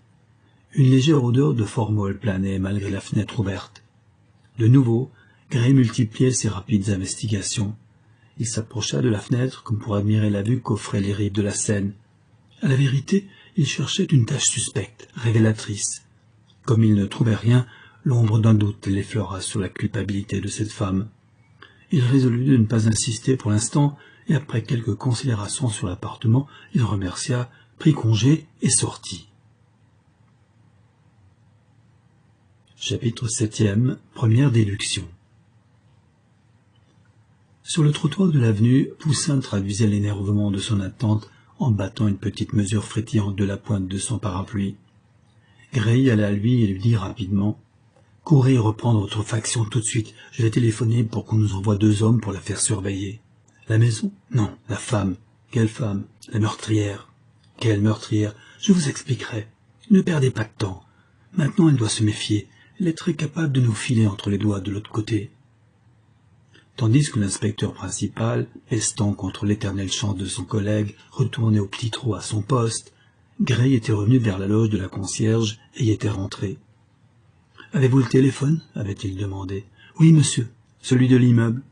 Une légère odeur de formol planait malgré la fenêtre ouverte. De nouveau, Gray multipliait ses rapides investigations. Il s'approcha de la fenêtre comme pour admirer la vue qu'offraient les rives de la Seine. À la vérité, il cherchait une tache suspecte, révélatrice. Comme il ne trouvait rien, l'ombre d'un doute l'effleura sur la culpabilité de cette femme. Il résolut de ne pas insister pour l'instant, et après quelques considérations sur l'appartement, il remercia, prit congé et sortit. Chapitre 7e, première déduction. Sur le trottoir de l'avenue, Poussin traduisait l'énervement de son attente en battant une petite mesure frétillante de la pointe de son parapluie. Gray alla à lui et lui dit rapidement « Courez reprendre votre faction tout de suite. Je vais téléphoner pour qu'on nous envoie 2 hommes pour la faire surveiller. » La maison? Non, la femme. Quelle femme? La meurtrière. Quelle meurtrière? Je vous expliquerai. Ne perdez pas de temps. Maintenant, elle doit se méfier. Elle est très capable de nous filer entre les doigts de l'autre côté. Tandis que l'inspecteur principal, pestant contre l'éternelle chance de son collègue, retournait au petit trot à son poste, Gray était revenu vers la loge de la concierge et y était rentré. « Avez-vous le téléphone » avait-il demandé. « Oui, monsieur. Celui de l'immeuble. »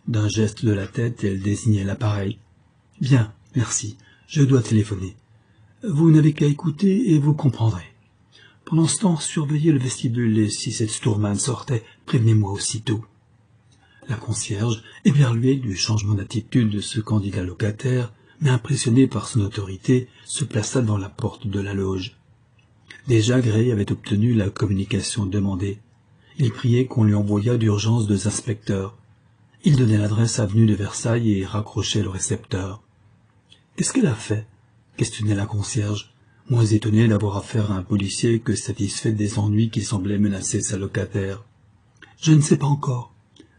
D'un geste de la tête, elle désignait l'appareil. « Bien, merci. Je dois téléphoner. Vous n'avez qu'à écouter et vous comprendrez. Pendant ce temps, surveillez le vestibule et si cette Stourman sortait, prévenez-moi aussitôt. » La concierge, éberluée du changement d'attitude de ce candidat locataire, mais impressionnée par son autorité, se plaça devant la porte de la loge. Déjà Gray avait obtenu la communication demandée. Il priait qu'on lui envoyât d'urgence 2 inspecteurs. Il donnait l'adresse avenue de Versailles et raccrochait le récepteur. « Qu'est-ce qu'elle a fait ?» questionnait la concierge, moins étonnée d'avoir affaire à un policier que satisfaite des ennuis qui semblaient menacer sa locataire. « Je ne sais pas encore, »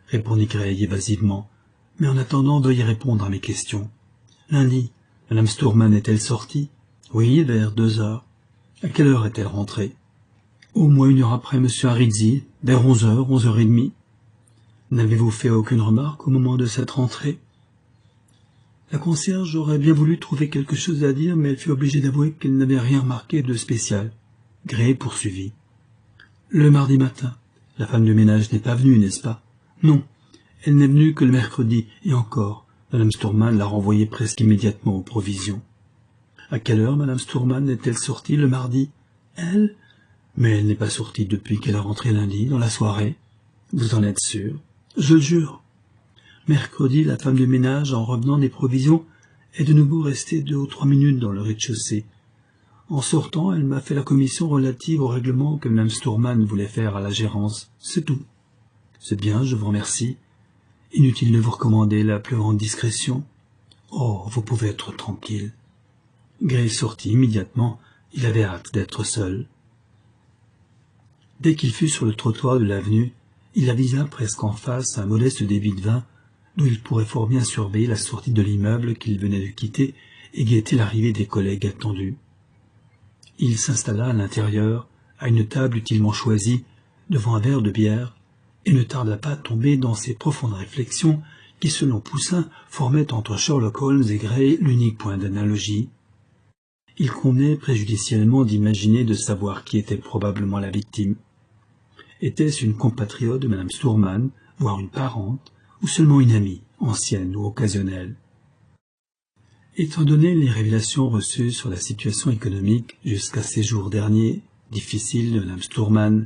répondit Gray évasivement, « mais en attendant, veuillez répondre à mes questions. Lundi, Madame Stourman est-elle sortie ? » ?»« Oui, vers 2 heures. »« À quelle heure est-elle rentrée ? » ?»« Au moins 1 heure après Monsieur Arizzi, vers 11 heures, 11h30. »« N'avez-vous fait aucune remarque au moment de cette rentrée ?» La concierge aurait bien voulu trouver quelque chose à dire, mais elle fut obligée d'avouer qu'elle n'avait rien remarqué de spécial. Gray poursuivit. « Le mardi matin, la femme de ménage n'est pas venue, n'est-ce pas ? » ?»« Non, elle n'est venue que le mercredi, et encore, Madame Stourman l'a renvoyée presque immédiatement aux provisions. »« À quelle heure Madame Stourman est-elle sortie le mardi ? » ?»« Elle ? Mais elle n'est pas sortie depuis qu'elle est rentrée lundi, dans la soirée. »« Vous en êtes sûr ? » ?»« Je le jure. » Mercredi, la femme de ménage, en revenant des provisions, est de nouveau restée 2 ou 3 minutes dans le rez-de-chaussée. En sortant, elle m'a fait la commission relative au règlement que Mme Stourman voulait faire à la gérance. C'est tout. C'est bien, je vous remercie. Inutile de vous recommander la plus grande discrétion. Oh, vous pouvez être tranquille. Gray sortit immédiatement. Il avait hâte d'être seul. Dès qu'il fut sur le trottoir de l'avenue, il avisa presque en face un modeste débit de vin, d'où il pourrait fort bien surveiller la sortie de l'immeuble qu'il venait de quitter et guetter l'arrivée des collègues attendus. Il s'installa à l'intérieur, à une table utilement choisie, devant un verre de bière, et ne tarda pas à tomber dans ces profondes réflexions qui, selon Poussin, formaient entre Sherlock Holmes et Gray l'unique point d'analogie. Il convenait préjudiciellement d'imaginer de savoir qui était probablement la victime. Était-ce une compatriote de Mme Stourman, voire une parente, ou seulement une amie, ancienne ou occasionnelle? Étant donné les révélations reçues sur la situation économique jusqu'à ces jours derniers, difficiles de Mme Stourman,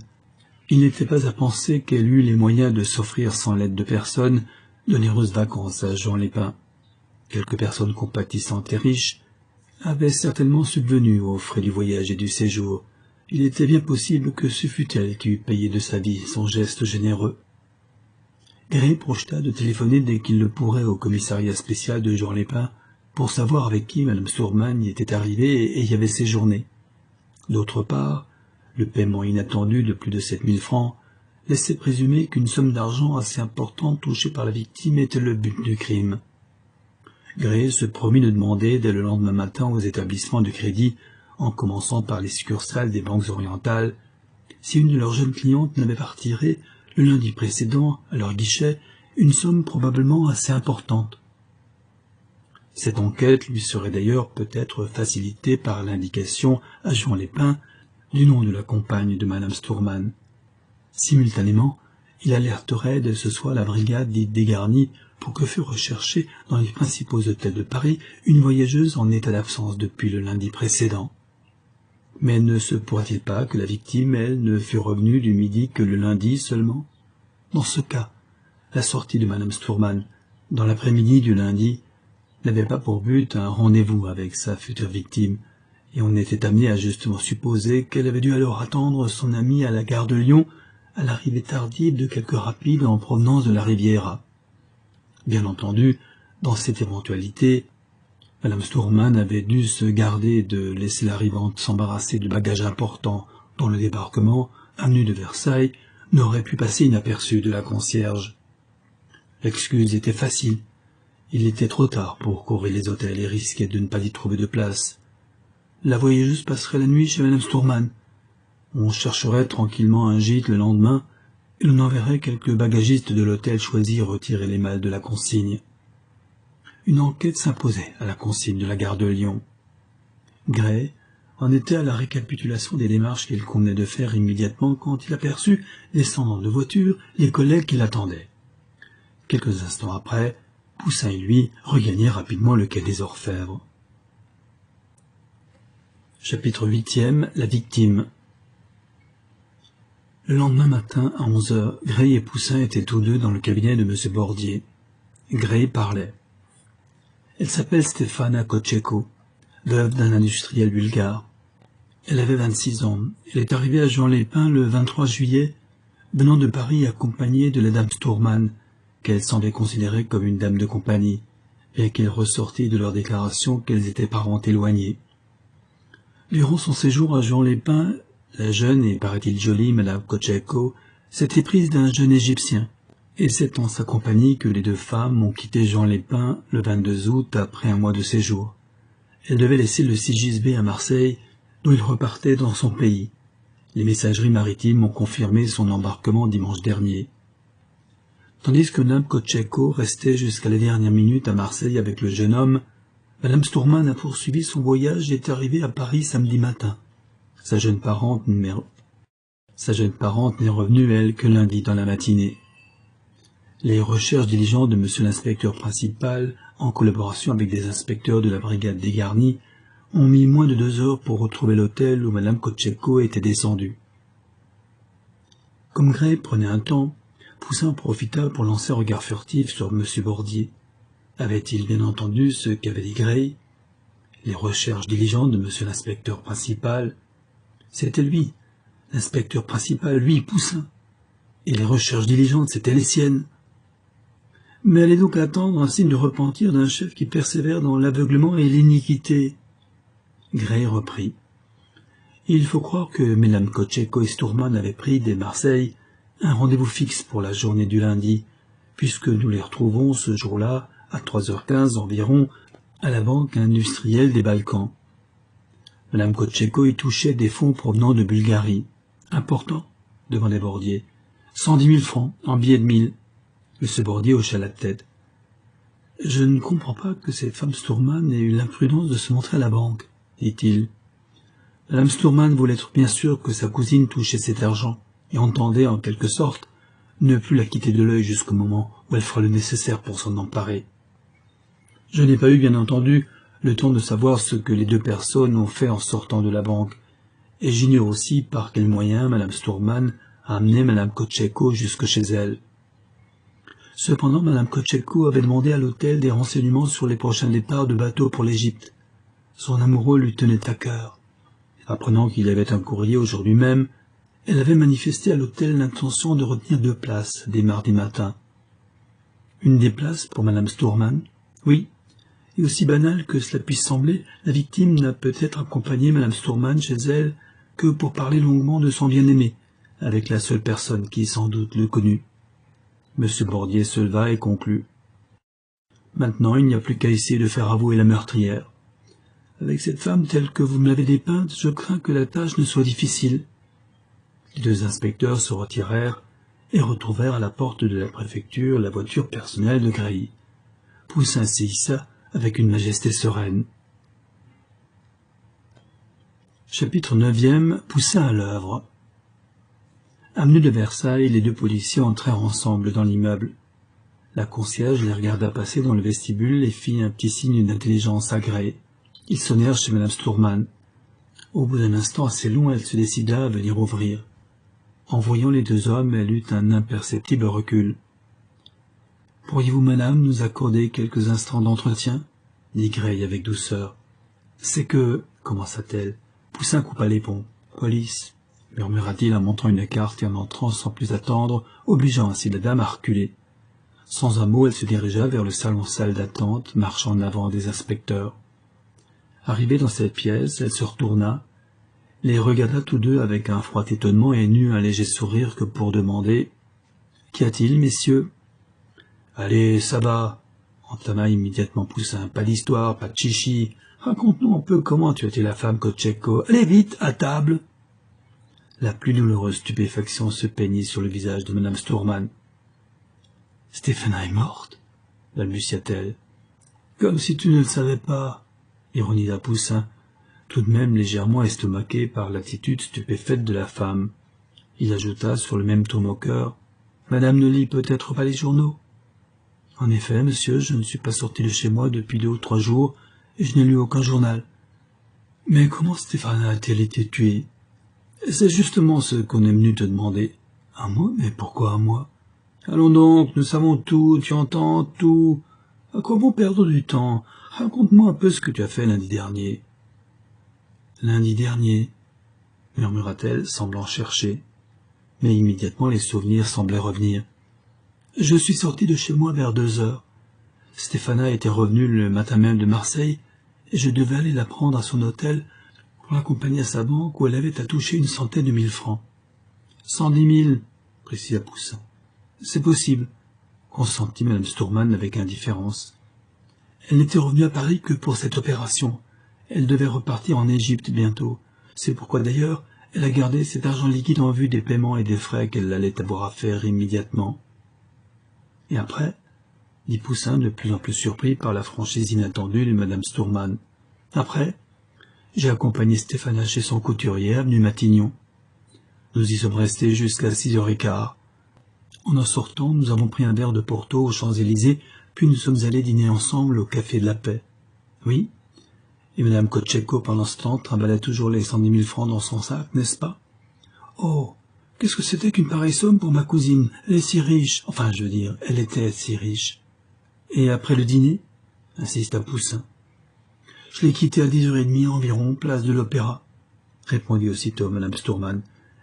il n'était pas à penser qu'elle eût les moyens de s'offrir sans l'aide de personne d'onéreuses vacances à Jean Lépin. Quelques personnes compatissantes et riches avaient certainement subvenu aux frais du voyage et du séjour. Il était bien possible que ce fût elle qui eût payé de sa vie son geste généreux. Gray projeta de téléphoner dès qu'il le pourrait au commissariat spécial de Jean Lépin pour savoir avec qui Mme Stourman y était arrivée et y avait séjourné. D'autre part, le paiement inattendu de plus de 7000 francs laissait présumer qu'une somme d'argent assez importante touchée par la victime était le but du crime. Gray se promit de demander dès le lendemain matin aux établissements de crédit, en commençant par les succursales des banques orientales, si une de leurs jeunes clientes n'avait pas retiré, le lundi précédent, à leur guichet, une somme probablement assez importante. Cette enquête lui serait d'ailleurs peut-être facilitée par l'indication à Jean Lépin du nom de la compagne de Mme Stourman. Simultanément, il alerterait dès ce soir la brigade dite dégarnie pour que fût recherchée dans les principaux hôtels de Paris une voyageuse en état d'absence depuis le lundi précédent. Mais ne se pourrait-il pas que la victime, elle, ne fût revenue du midi que le lundi seulement? Dans ce cas, la sortie de Mme Stourman, dans l'après-midi du lundi, n'avait pas pour but un rendez-vous avec sa future victime, et on était amené à justement supposer qu'elle avait dû alors attendre son amie à la gare de Lyon, à l'arrivée tardive de quelques rapides en provenance de la Riviera. Bien entendu, dans cette éventualité, Mme Stourman avait dû se garder de laisser l'arrivante s'embarrasser de bagages importants dont le débarquement, avenue de Versailles, n'aurait pu passer inaperçu de la concierge. L'excuse était facile. Il était trop tard pour courir les hôtels et risquer de ne pas y trouver de place. La voyageuse passerait la nuit chez Mme Stourman. On chercherait tranquillement un gîte le lendemain, et l'on enverrait quelques bagagistes de l'hôtel choisi retirer les malles de la consigne. Une enquête s'imposait à la consigne de la gare de Lyon. Gray en était à la récapitulation des démarches qu'il convenait de faire immédiatement quand il aperçut, descendant de voiture, les collègues qui l'attendaient. Quelques instants après, Poussin et lui regagnaient rapidement le quai des Orfèvres. Chapitre 8e. La victime. Le lendemain matin, à 11 heures, Gray et Poussin étaient tous deux dans le cabinet de M. Bordier. Gray parlait. Elle s'appelle Stefana Kotcheko, veuve d'un industriel bulgare. Elle avait 26 ans. Elle est arrivée à Jean Lépin le 23 juillet, venant de Paris accompagnée de la dame Stourmann, qu'elle semblait considérer comme une dame de compagnie, et qu'il ressortit de leur déclaration qu'elles étaient parentes éloignées. Durant son séjour à Juan-les-Pins, la jeune et paraît-il jolie madame Cocheco s'était prise d'un jeune Égyptien, et c'est en sa compagnie que les deux femmes ont quitté Juan-les-Pins le 22 août après un mois de séjour. Elle devait laisser le Sigisbée à Marseille, d'où il repartait dans son pays. Les messageries maritimes ont confirmé son embarquement dimanche dernier. Tandis que Mme Cocheco restait jusqu'à la dernière minute à Marseille avec le jeune homme, Mme Stourmann a poursuivi son voyage et est arrivée à Paris samedi matin. Sa jeune parente n'est revenue, elle, que lundi dans la matinée. Les recherches diligentes de M. l'inspecteur principal, en collaboration avec des inspecteurs de la brigade dégarnie, ont mis moins de 2 heures pour retrouver l'hôtel où Mme Cocheco était descendue. Comme Gray prenait un temps, Poussin profita pour lancer un regard furtif sur M. Bordier. Avait-il bien entendu ce qu'avait dit Gray? Les recherches diligentes de M. l'inspecteur principal, c'était lui, l'inspecteur principal, lui, Poussin. Et les recherches diligentes, c'étaient les siennes. Mais allait donc attendre un signe de repentir d'un chef qui persévère dans l'aveuglement et l'iniquité. Gray reprit. Il faut croire que Mesdames Cocheco et Stourmann avaient pris dès Marseille un rendez-vous fixe pour la journée du lundi, puisque nous les retrouvons ce jour-là, à 3h15 environ, à la Banque industrielle des Balkans. Madame Cocheco y touchait des fonds provenant de Bulgarie. Important, demandait Bordier. 110 000 francs, en billets de 1000. M. Bordier hocha la tête. Je ne comprends pas que cette femme Stourmann ait eu l'imprudence de se montrer à la banque, dit-il. Madame Stourmann voulait être bien sûre que sa cousine touchait cet argent, et entendait, en quelque sorte, ne plus la quitter de l'œil jusqu'au moment où elle fera le nécessaire pour s'en emparer. Je n'ai pas eu, bien entendu, le temps de savoir ce que les deux personnes ont fait en sortant de la banque, et j'ignore aussi par quels moyens Madame Stourmann a amené Madame Cocheco jusque chez elle. Cependant, Madame Cocheco avait demandé à l'hôtel des renseignements sur les prochains départs de bateaux pour l'Égypte. Son amoureux lui tenait à cœur. Apprenant qu'il avait un courrier aujourd'hui même, elle avait manifesté à l'hôtel l'intention de retenir 2 places dès mardi matin. Une des places pour Madame Stourmann? Oui. Et aussi banal que cela puisse sembler, la victime n'a peut-être accompagné Madame Stourmann chez elle que pour parler longuement de son bien-aimé, avec la seule personne qui sans doute le connut. M. Bordier se leva et conclut. Maintenant, il n'y a plus qu'à essayer de faire avouer la meurtrière. Avec cette femme telle que vous me l'avez dépeinte, je crains que la tâche ne soit difficile. Les 2 inspecteurs se retirèrent et retrouvèrent à la porte de la préfecture la voiture personnelle de Gray. Poussin s'y hissa avec une majesté sereine. Chapitre 9e. Poussin à l'œuvre. Avenue de Versailles, les 2 policiers entrèrent ensemble dans l'immeuble. La concierge les regarda passer dans le vestibule et fit un petit signe d'intelligence à Gray. Ils sonnèrent chez Madame Stourmann. Au bout d'un instant assez long, elle se décida à venir ouvrir. En voyant les 2 hommes, elle eut un imperceptible recul. « Pourriez-vous, madame, nous accorder quelques instants d'entretien » dit Gray avec douceur. « C'est que... » commença-t-elle. Poussin coupa les ponts. « Police » murmura-t-il en montrant une carte et en entrant sans plus attendre, obligeant ainsi la dame à reculer. Sans un mot, elle se dirigea vers le salon-salle d'attente, marchant en avant des inspecteurs. Arrivée dans cette pièce, elle se retourna, les regarda tous 2 avec un froid étonnement et n'eut un léger sourire que pour demander « Qu'y a-t-il, messieurs ?»« Allez, ça va !» entama immédiatement Poussin. « Pas d'histoire, pas de chichi. Raconte-nous un peu comment tu étais la femme Cocheco. Allez vite, à table !» La plus douloureuse stupéfaction se peignit sur le visage de Madame Stourmann. « Stéphana est morte ?» balbutia-t-elle. « Comme si tu ne le savais pas !» ironisa Poussin, tout de même légèrement estomaqué par l'attitude stupéfaite de la femme. Il ajouta sur le même ton moqueur. « Madame ne lit peut-être pas les journaux ?»« En effet, monsieur, je ne suis pas sorti de chez moi depuis 2 ou 3 jours, et je n'ai lu aucun journal. »« Mais comment Stéphana a-t-elle été tuée ?»« C'est justement ce qu'on est venu te demander. »« À moi? Mais pourquoi à moi ?»« Allons donc, nous savons tout, tu entends, tout. À quoi bon perdre du temps? Raconte-moi un peu ce que tu as fait lundi dernier. »« Lundi dernier ?» murmura-t-elle, semblant chercher. Mais immédiatement les souvenirs semblaient revenir. Je suis sorti de chez moi vers 2 heures. Stéphana était revenue le matin même de Marseille, et je devais aller la prendre à son hôtel pour l'accompagner à sa banque où elle avait à toucher 100 000 francs. 110 000, précisa Poussin. C'est possible, consentit Madame Stourmann avec indifférence. Elle n'était revenue à Paris que pour cette opération. Elle devait repartir en Égypte bientôt. C'est pourquoi d'ailleurs elle a gardé cet argent liquide en vue des paiements et des frais qu'elle allait avoir à faire immédiatement. Et après, dit Poussin, de plus en plus surpris par la franchise inattendue de Madame Stourmann. Après, j'ai accompagné Stéphana chez son couturier, avenue Matignon. Nous y sommes restés jusqu'à 6h15. En sortant, nous avons pris un verre de Porto aux Champs-Élysées, puis nous sommes allés dîner ensemble au Café de la Paix. Oui, et Madame Kotchenko, pendant ce temps, trimballait toujours les 110 000 francs dans son sac, n'est-ce pas? Oh, qu'est-ce que c'était qu'une pareille somme pour ma cousine? Elle est si riche. Enfin, je veux dire, elle était si riche. Et après le dîner? Insista Poussin. Je l'ai quittée à 10h30 environ, place de l'Opéra, répondit aussitôt Madame Stourmann.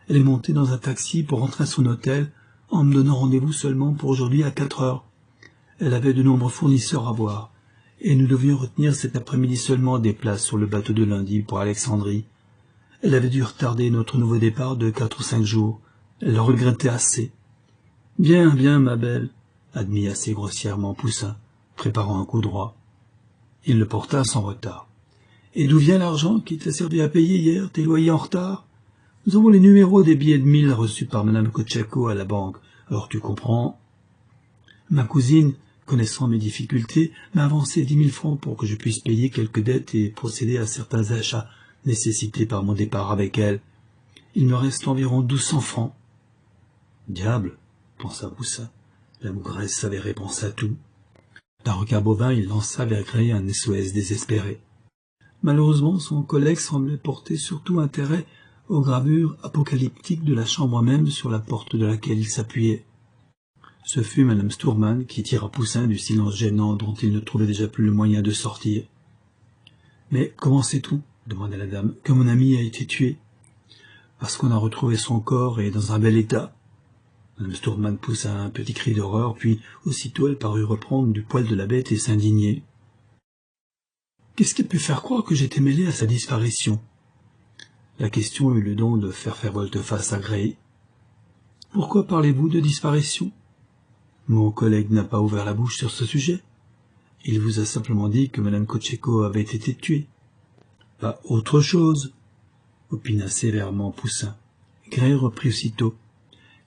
Elle est montée dans un taxi pour rentrer à son hôtel, en me donnant rendez-vous seulement pour aujourd'hui à 4 heures. Elle avait de nombreux fournisseurs à voir, et nous devions retenir cet après-midi seulement des places sur le bateau de lundi pour Alexandrie. Elle avait dû retarder notre nouveau départ de 4 ou 5 jours. Elle le regrettait assez. Bien, bien, ma belle, admit assez grossièrement Poussin, préparant un coup droit. Il le porta sans retard. Et d'où vient l'argent qui t'a servi à payer hier tes loyers en retard? Nous avons les numéros des billets de 1000 reçus par Madame Kotchenko à la banque. Alors tu comprends. Ma cousine, connaissant mes difficultés, m'a avancé 10 000 francs pour que je puisse payer quelques dettes et procéder à certains achats nécessités par mon départ avec elle. Il me reste environ 1200 francs. Diable, pensa Poussin. La mougresse savait réponse à tout. D'un regard bovin, il lança vers Gray un SOS désespéré. Malheureusement, son collègue semblait porter surtout intérêt aux gravures apocalyptiques de la chambre même sur la porte de laquelle il s'appuyait. Ce fut Madame Stourmann qui tira Poussin du silence gênant dont il ne trouvait déjà plus le moyen de sortir. « Mais comment sais-tu, demanda la dame, que mon ami a été tué? Parce qu'on a retrouvé son corps et dans un bel état. Madame Stourmann poussa un petit cri d'horreur, puis aussitôt elle parut reprendre du poil de la bête et s'indigner. Qu'est-ce qui a pu faire croire que j'étais mêlé à sa disparition? La question eut le don de faire volte-face à Gray. Pourquoi parlez-vous de disparition? Mon collègue n'a pas ouvert la bouche sur ce sujet. Il vous a simplement dit que Madame Kotchenko avait été tuée. Pas autre chose, opina sévèrement Poussin. Gray reprit aussitôt.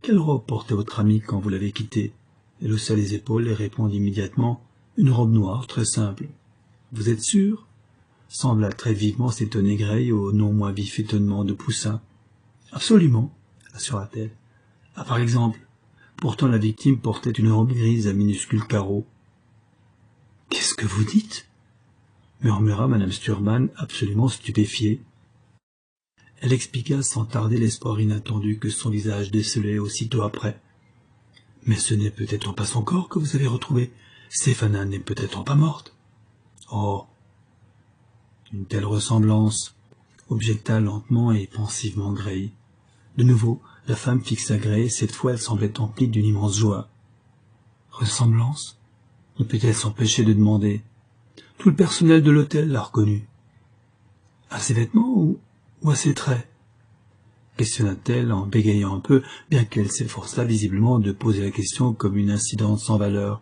Quelle robe portait votre amie quand vous l'avez quittée? Elle haussa les épaules et répondit immédiatement. Une robe noire, très simple. Vous êtes sûr? Sembla très vivement s'étonner Gray au non moins vif étonnement de Poussin. Absolument, assura-t-elle. Ah, par exemple, pourtant la victime portait une robe grise à minuscules carreaux. Qu'est-ce que vous dites? Murmura Madame Stourmann, absolument stupéfiée. Elle expliqua sans tarder l'espoir inattendu que son visage décelait aussitôt après. Mais ce n'est peut-être pas son corps que vous avez retrouvé. Stéphana n'est peut-être pas morte. Oh, une telle ressemblance, objecta lentement et pensivement Gray. De nouveau, la femme fixa Gray, cette fois elle semblait emplie d'une immense joie. Ressemblance? Ne peut-elle s'empêcher de demander. Tout le personnel de l'hôtel l'a reconnue. À ses vêtements ou à ses traits? Questionna-t-elle en bégayant un peu, bien qu'elle s'efforçât visiblement de poser la question comme une incidente sans valeur.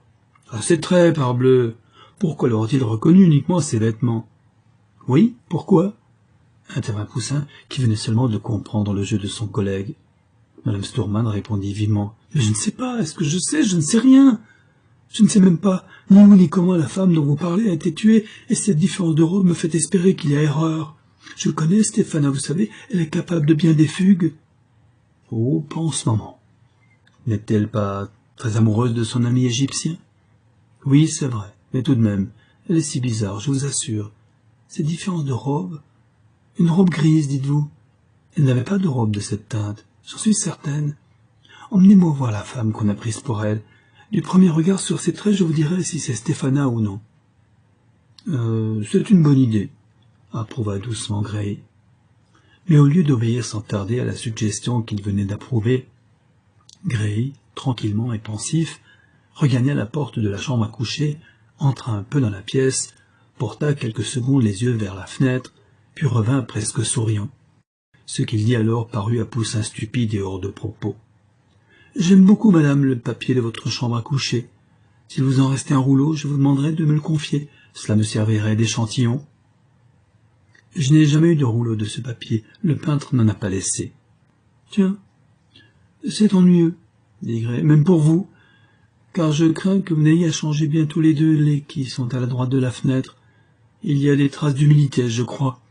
À ses traits, parbleu! Pourquoi l'aurait-il reconnu uniquement à ses vêtements? Oui, pourquoi? Intervint Poussin, qui venait seulement de comprendre le jeu de son collègue. Madame Stourmann répondit vivement. Mais je ne sais pas, est-ce que je sais? Je ne sais rien. Je ne sais même pas ni où ni comment la femme dont vous parlez a été tuée, et cette différence de robe me fait espérer qu'il y a erreur. Je connais Stéphana, vous savez, elle est capable de bien des fugues. Oh, pas en ce moment. N'est-elle pas très amoureuse de son ami égyptien? Oui, c'est vrai, mais tout de même, elle est si bizarre, je vous assure. Ces différences de robe? Une robe grise, dites-vous? Elle n'avait pas de robe de cette teinte, j'en suis certaine. Emmenez-moi voir la femme qu'on a prise pour elle. Du premier regard sur ses traits, je vous dirai si c'est Stéphana ou non. C'est une bonne idée, approuva doucement Gray. Mais au lieu d'obéir sans tarder à la suggestion qu'il venait d'approuver, Gray, tranquillement et pensif, regagna la porte de la chambre à coucher, entra un peu dans la pièce, porta quelques secondes les yeux vers la fenêtre, puis revint presque souriant. Ce qu'il dit alors parut à Poussin stupide et hors de propos. « J'aime beaucoup, madame, le papier de votre chambre à coucher. S'il vous en restait un rouleau, je vous demanderais de me le confier. Cela me servirait d'échantillon. » « Je n'ai jamais eu de rouleau de ce papier. Le peintre n'en a pas laissé. »« Tiens, c'est ennuyeux, dit Gray, même pour vous, car je crains que vous n'ayez à changer bien tous les deux les qui sont à la droite de la fenêtre. Il y a des traces d'humidité, je crois.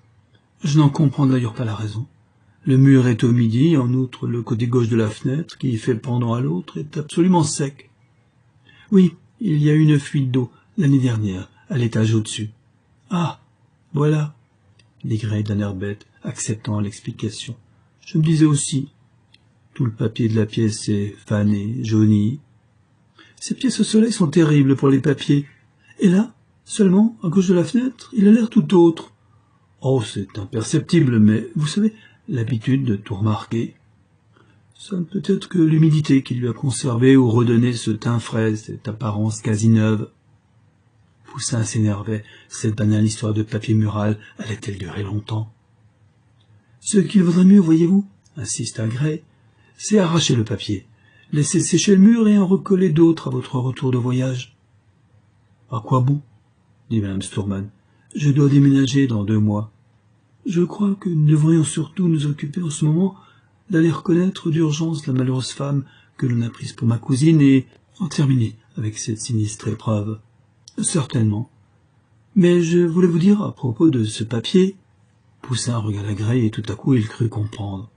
Je n'en comprends d'ailleurs pas la raison. Le mur est au midi, en outre le côté gauche de la fenêtre, qui fait pendant à l'autre, est absolument sec. Oui, il y a eu une fuite d'eau, l'année dernière, à l'étage au-dessus. Ah, voilà, dit Gray d'un air bête, acceptant l'explication. Je me disais aussi. Tout le papier de la pièce est fané, jauni. Ces pièces au soleil sont terribles pour les papiers. Et là, seulement, à gauche de la fenêtre, il a l'air tout autre. Oh, c'est imperceptible, mais vous savez, l'habitude de tout remarquer. Ça ne peut être que l'humidité qui lui a conservé ou redonné ce teint frais, cette apparence quasi neuve. Poussin s'énervait. Cette banale histoire de papier mural allait-elle durer longtemps? Ce qu'il vaudrait mieux, voyez-vous, insista Gray, c'est arracher le papier, laisser sécher le mur et en recoller d'autres à votre retour de voyage. À quoi bon? Dit Mme Stourman. Je dois déménager dans 2 mois. Je crois que nous devrions surtout nous occuper en ce moment d'aller reconnaître d'urgence la malheureuse femme que l'on a prise pour ma cousine et en terminer avec cette sinistre épreuve. Certainement. Mais je voulais vous dire à propos de ce papier. Poussin regarda Gray et tout à coup il crut comprendre.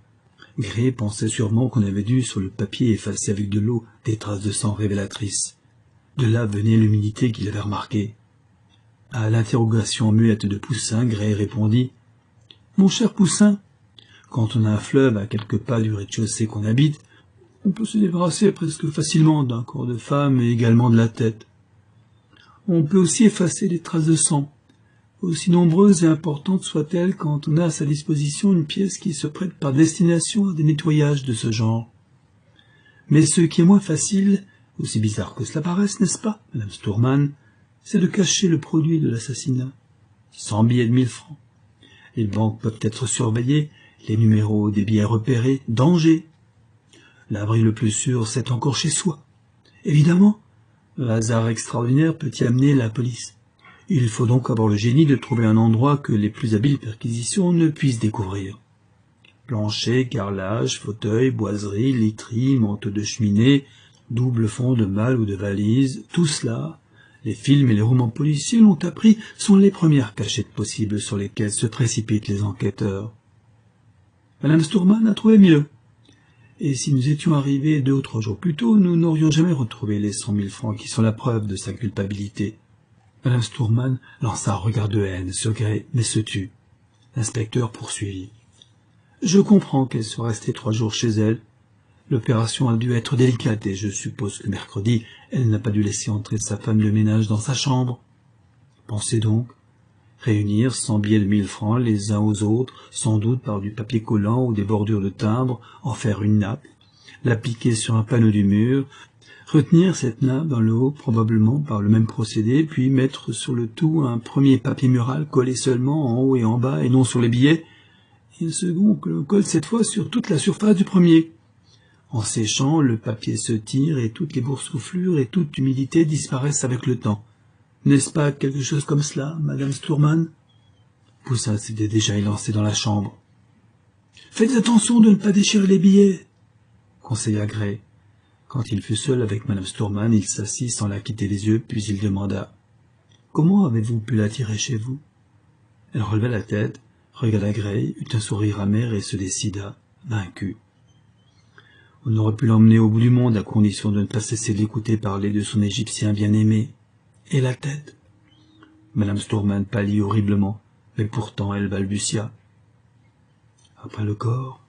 Gray pensait sûrement qu'on avait dû sur le papier effacer avec de l'eau des traces de sang révélatrices. De là venait l'humidité qu'il avait remarquée. À l'interrogation muette de Poussin, Gray répondit « Mon cher Poussin, quand on a un fleuve à quelques pas du rez-de-chaussée qu'on habite, on peut se débarrasser presque facilement d'un corps de femme et également de la tête. On peut aussi effacer les traces de sang, aussi nombreuses et importantes soient-elles quand on a à sa disposition une pièce qui se prête par destination à des nettoyages de ce genre. Mais ce qui est moins facile, aussi bizarre que cela paraisse, n'est-ce pas, Madame Stourman, c'est de cacher le produit de l'assassinat. 100 billets de 1000 francs. Les banques peuvent être surveillées, les numéros des billets repérés, danger. L'abri le plus sûr, c'est encore chez soi. Évidemment, le hasard extraordinaire peut y amener la police. Il faut donc avoir le génie de trouver un endroit que les plus habiles perquisitions ne puissent découvrir. Plancher, carrelage, fauteuil, boiserie, literie, manteau de cheminée, double fond de malle ou de valise, tout cela, les films et les romans policiers l'ont appris, sont les premières cachettes possibles sur lesquelles se précipitent les enquêteurs. Madame Stourman a trouvé mieux. Et si nous étions arrivés 2 ou 3 jours plus tôt, nous n'aurions jamais retrouvé les 100 000 francs qui sont la preuve de sa culpabilité. Madame Stourman lança un regard de haine sur Gray, mais se tut. L'inspecteur poursuivit. « Je comprends qu'elle soit restée 3 jours chez elle. L'opération a dû être délicate et je suppose que mercredi, elle n'a pas dû laisser entrer sa femme de ménage dans sa chambre. Pensez donc, réunir 100 billets de 1000 francs les uns aux autres, sans doute par du papier collant ou des bordures de timbre, en faire une nappe, l'appliquer sur un panneau du mur, retenir cette nappe dans le haut, probablement par le même procédé, puis mettre sur le tout un premier papier mural collé seulement en haut et en bas et non sur les billets, et un second que l'on colle cette fois sur toute la surface du premier. En séchant, le papier se tire et toutes les boursouflures et toute humidité disparaissent avec le temps. N'est-ce pas quelque chose comme cela, Madame Stourman? Poussin s'était déjà élancé dans la chambre. « Faites attention de ne pas déchirer les billets, » conseilla Gray. Quand il fut seul avec Madame Stourman, il s'assit sans la quitter les yeux, puis il demanda « Comment avez-vous pu la tirer chez vous ?» Elle releva la tête, regarda Gray, eut un sourire amer et se décida, vaincue. On aurait pu l'emmener au bout du monde à condition de ne pas cesser d'écouter parler de son Égyptien bien-aimé. Et la tête? Madame Stourman pâlit horriblement, mais pourtant elle balbutia. Après le corps,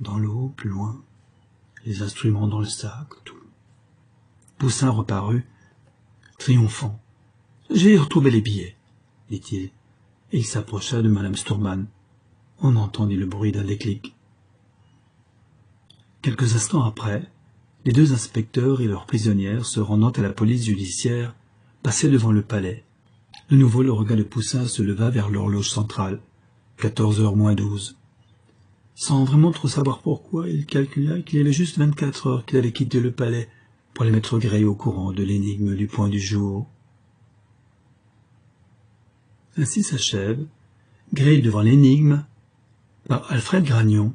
dans l'eau, plus loin, les instruments dans le sac, tout. Poussin reparut, triomphant. « J'ai retrouvé les billets, » dit-il, et il s'approcha de Madame Stourman. On entendit le bruit d'un déclic. Quelques instants après, les deux inspecteurs et leur prisonnière, se rendant à la police judiciaire, passaient devant le palais. De nouveau, le regard de Poussin se leva vers l'horloge centrale. 14h moins 12. Sans vraiment trop savoir pourquoi, il calcula qu'il y avait juste 24 heures qu'il allait quitter le palais pour les mettre Gray au courant de l'énigme du point du jour. Ainsi s'achève Gray devant l'énigme par Alfred Gragnon.